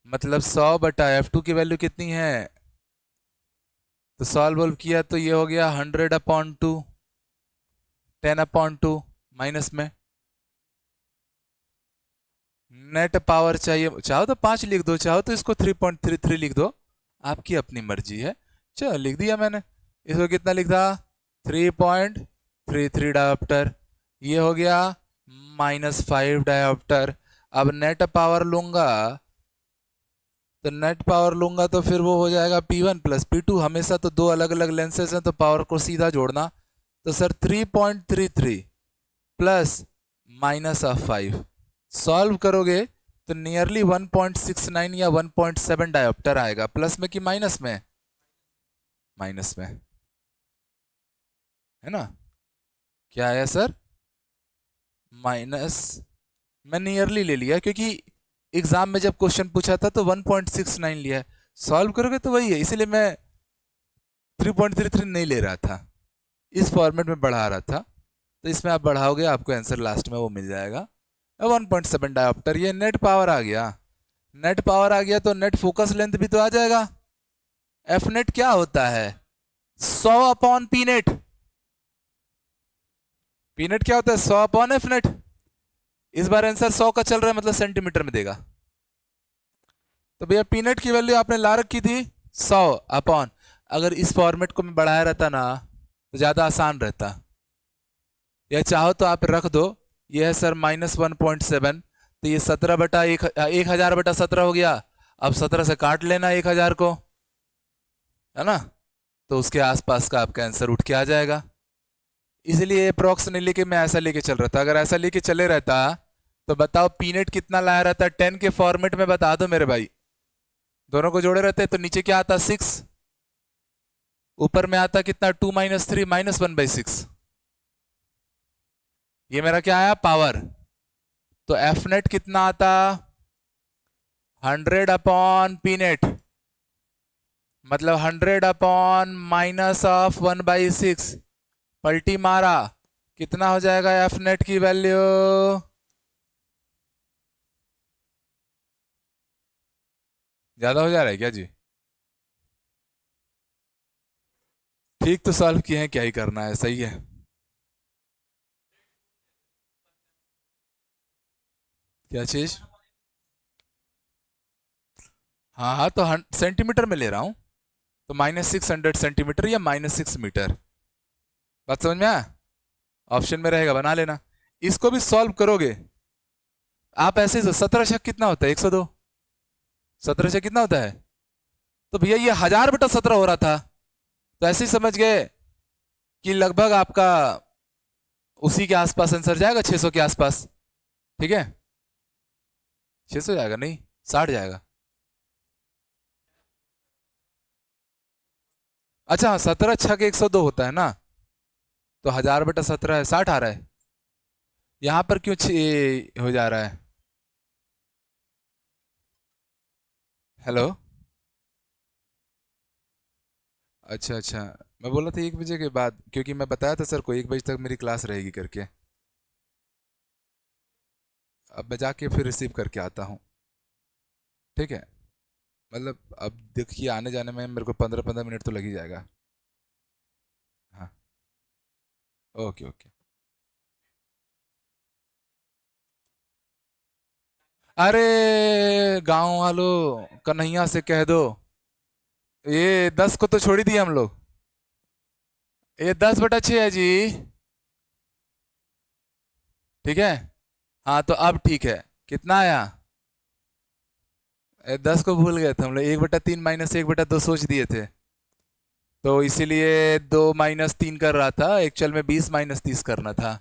[SPEAKER 1] मतलब 100/f2 की वैल्यू कितनी है? तो सॉल्व वॉल्व किया तो ये हो गया 100/2, 10/2 माइनस में। नेट पावर चाहिए, चाहो तो 5 लिख दो, चाहो तो इसको 3.33 लिख दो, आपकी अपनी मर्जी है। चलो लिख दिया मैंने। इसको कितना लिखा, 3.33 डायोप्टर। ये हो गया -5 डायोप्टर। अब नेट पावर लूंगा, तो नेट पावर लूंगा तो फिर वो हो जाएगा P1 प्लस P2। हमेशा तो दो अलग अलग लेंसेज हैं तो पावर को सीधा जोड़ना। तो सर 3.33 प्लस -5 सॉल्व करोगे तो नियरली 1.69 या 1.7 डायोप्टर आएगा। प्लस में कि माइनस में? माइनस में, है ना? क्या आया सर? माइनस। मैं नियरली ले लिया क्योंकि एग्जाम में जब क्वेश्चन पूछा था तो 1.69 लिया है, सॉल्व करोगे तो वही है, इसलिए मैं 3.33 नहीं ले रहा था, इस फॉर्मेट में बढ़ा रहा था। तो इसमें आप बढ़ाओगे आपको आंसर लास्ट में वो मिल जाएगा। 1.7 डायोप्टर। ये नेट पावर आ गया। नेट पावर आ गया तो नेट फोकस लेंथ भी तो आ जाएगा। एफ नेट क्या होता है? 100/पी नेट। पी नेट क्या होता है? 100/एफ नेट। इस बार आंसर 100 का चल रहा है, मतलब सेंटीमीटर में देगा। तो भैया पी नेट की वैल्यू आपने ला रखी थी 100/। अगर इस फॉर्मेट को मैं बढ़ाया रहता ना तो ज्यादा आसान रहता, या चाहो तो आप रख दो। ये है सर -1.7, तो ये 17/1000/17 हो गया। अब 17 से काट लेना 1000 को, है ना? तो उसके आसपास का आपका आंसर उठ के आ जाएगा। इसलिए अप्रॉक्स नहीं लेके मैं ऐसा लेके चल रहा था। अगर ऐसा लेके चले रहता तो बताओ पीनेट कितना लाया रहता? 10 के फॉर्मेट में बता दो मेरे भाई। दोनों को जोड़े रहते तो नीचे क्या आता? 6। ऊपर में आता कितना? 2 - 3 -1/6। ये मेरा क्या आया पावर, तो एफ नेट कितना आता 100 अपॉन पी नेट, मतलब 100 अपॉन माइनस ऑफ 1/6, पलटी मारा कितना हो जाएगा एफ नेट की वैल्यू, ज्यादा हो जा रहा है क्या जी? ठीक तो सॉल्व किए हैं, क्या ही करना है, सही है। क्या चीज? हाँ हाँ, तो सेंटीमीटर में ले रहा हूँ, तो -600 सेंटीमीटर या -6 मीटर। बात समझ में आया? ऑप्शन में रहेगा, बना लेना। इसको भी सॉल्व करोगे आप ऐसे ही, 17 कितना होता है 102, 17 कितना होता है, तो भैया ये 1000/17 हो रहा था, तो ऐसे ही समझ गए कि लगभग आपका उसी के आसपास आंसर जाएगा, 600 के आसपास। ठीक है, 600 जाएगा नहीं, 60 जाएगा। अच्छा हाँ, 17 × 102 होता है ना, तो 1000/17 है, 60 आ रहा है। यहां पर क्यों हो जा रहा है? हेलो, अच्छा अच्छा, मैं बोला था 1 बजे के बाद, क्योंकि मैं बताया था सर को 1 बजे तक मेरी क्लास रहेगी करके। अब मैं जाके फिर रिसीव करके आता हूँ। ठीक है, मतलब अब देखिए आने जाने में मेरे को 15-15 मिनट तो लग ही जाएगा। हाँ, ओके ओके। अरे गांव वालों, कन्हैया से कह दो, ये 10 को तो छोड़ ही दिए हम लोग, ये 10/6 है जी। ठीक है, हाँ तो अब ठीक है, कितना आया? 10 को भूल गए थे हम लोग, 1/3 -1/2 सोच दिए थे, तो इसीलिए 2 - 3 कर रहा था, एक्चुअल में 20 - 30 करना था।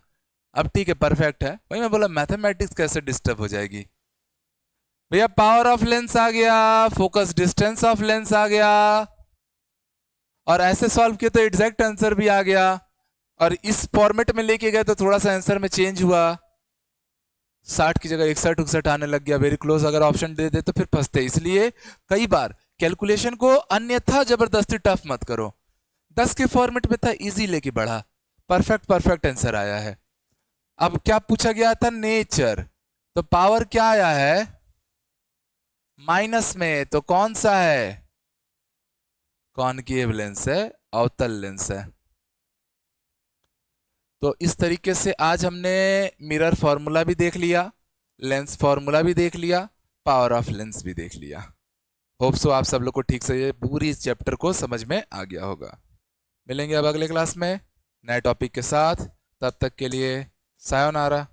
[SPEAKER 1] अब ठीक है, परफेक्ट है, वही मैं बोला मैथमेटिक्स कैसे डिस्टर्ब हो जाएगी। भैया पावर ऑफ लेंस आ गया, फोकस डिस्टेंस ऑफ लेंस आ गया, और ऐसे सॉल्व किए तो एग्जैक्ट आंसर भी आ गया, और इस फॉर्मेट में लेके गए तो थोड़ा सा आंसर में चेंज हुआ, 60 की जगह 61 61 आने लग गया, वेरी क्लोज। अगर ऑप्शन दे दे तो फिर फंसते, इसलिए कई बार कैलकुलेशन को अन्यथा जबरदस्ती टफ मत करो। 10 के फॉर्मेट में था, इजी लेके बढ़ा, परफेक्ट परफेक्ट आंसर आया है। अब क्या पूछा गया था? नेचर, तो पावर क्या आया है माइनस में, तो कौन सा है? कॉनकेव लेंस है, अवतल लेंस है। तो इस तरीके से आज हमने मिरर फॉर्मूला भी देख लिया, लेंस फॉर्मूला भी देख लिया, पावर ऑफ लेंस भी देख लिया। होप सो आप सब लोग को ठीक से ये पूरी इस चैप्टर को समझ में आ गया होगा। मिलेंगे अब अगले क्लास में नए टॉपिक के साथ, तब तक के लिए सायोनारा।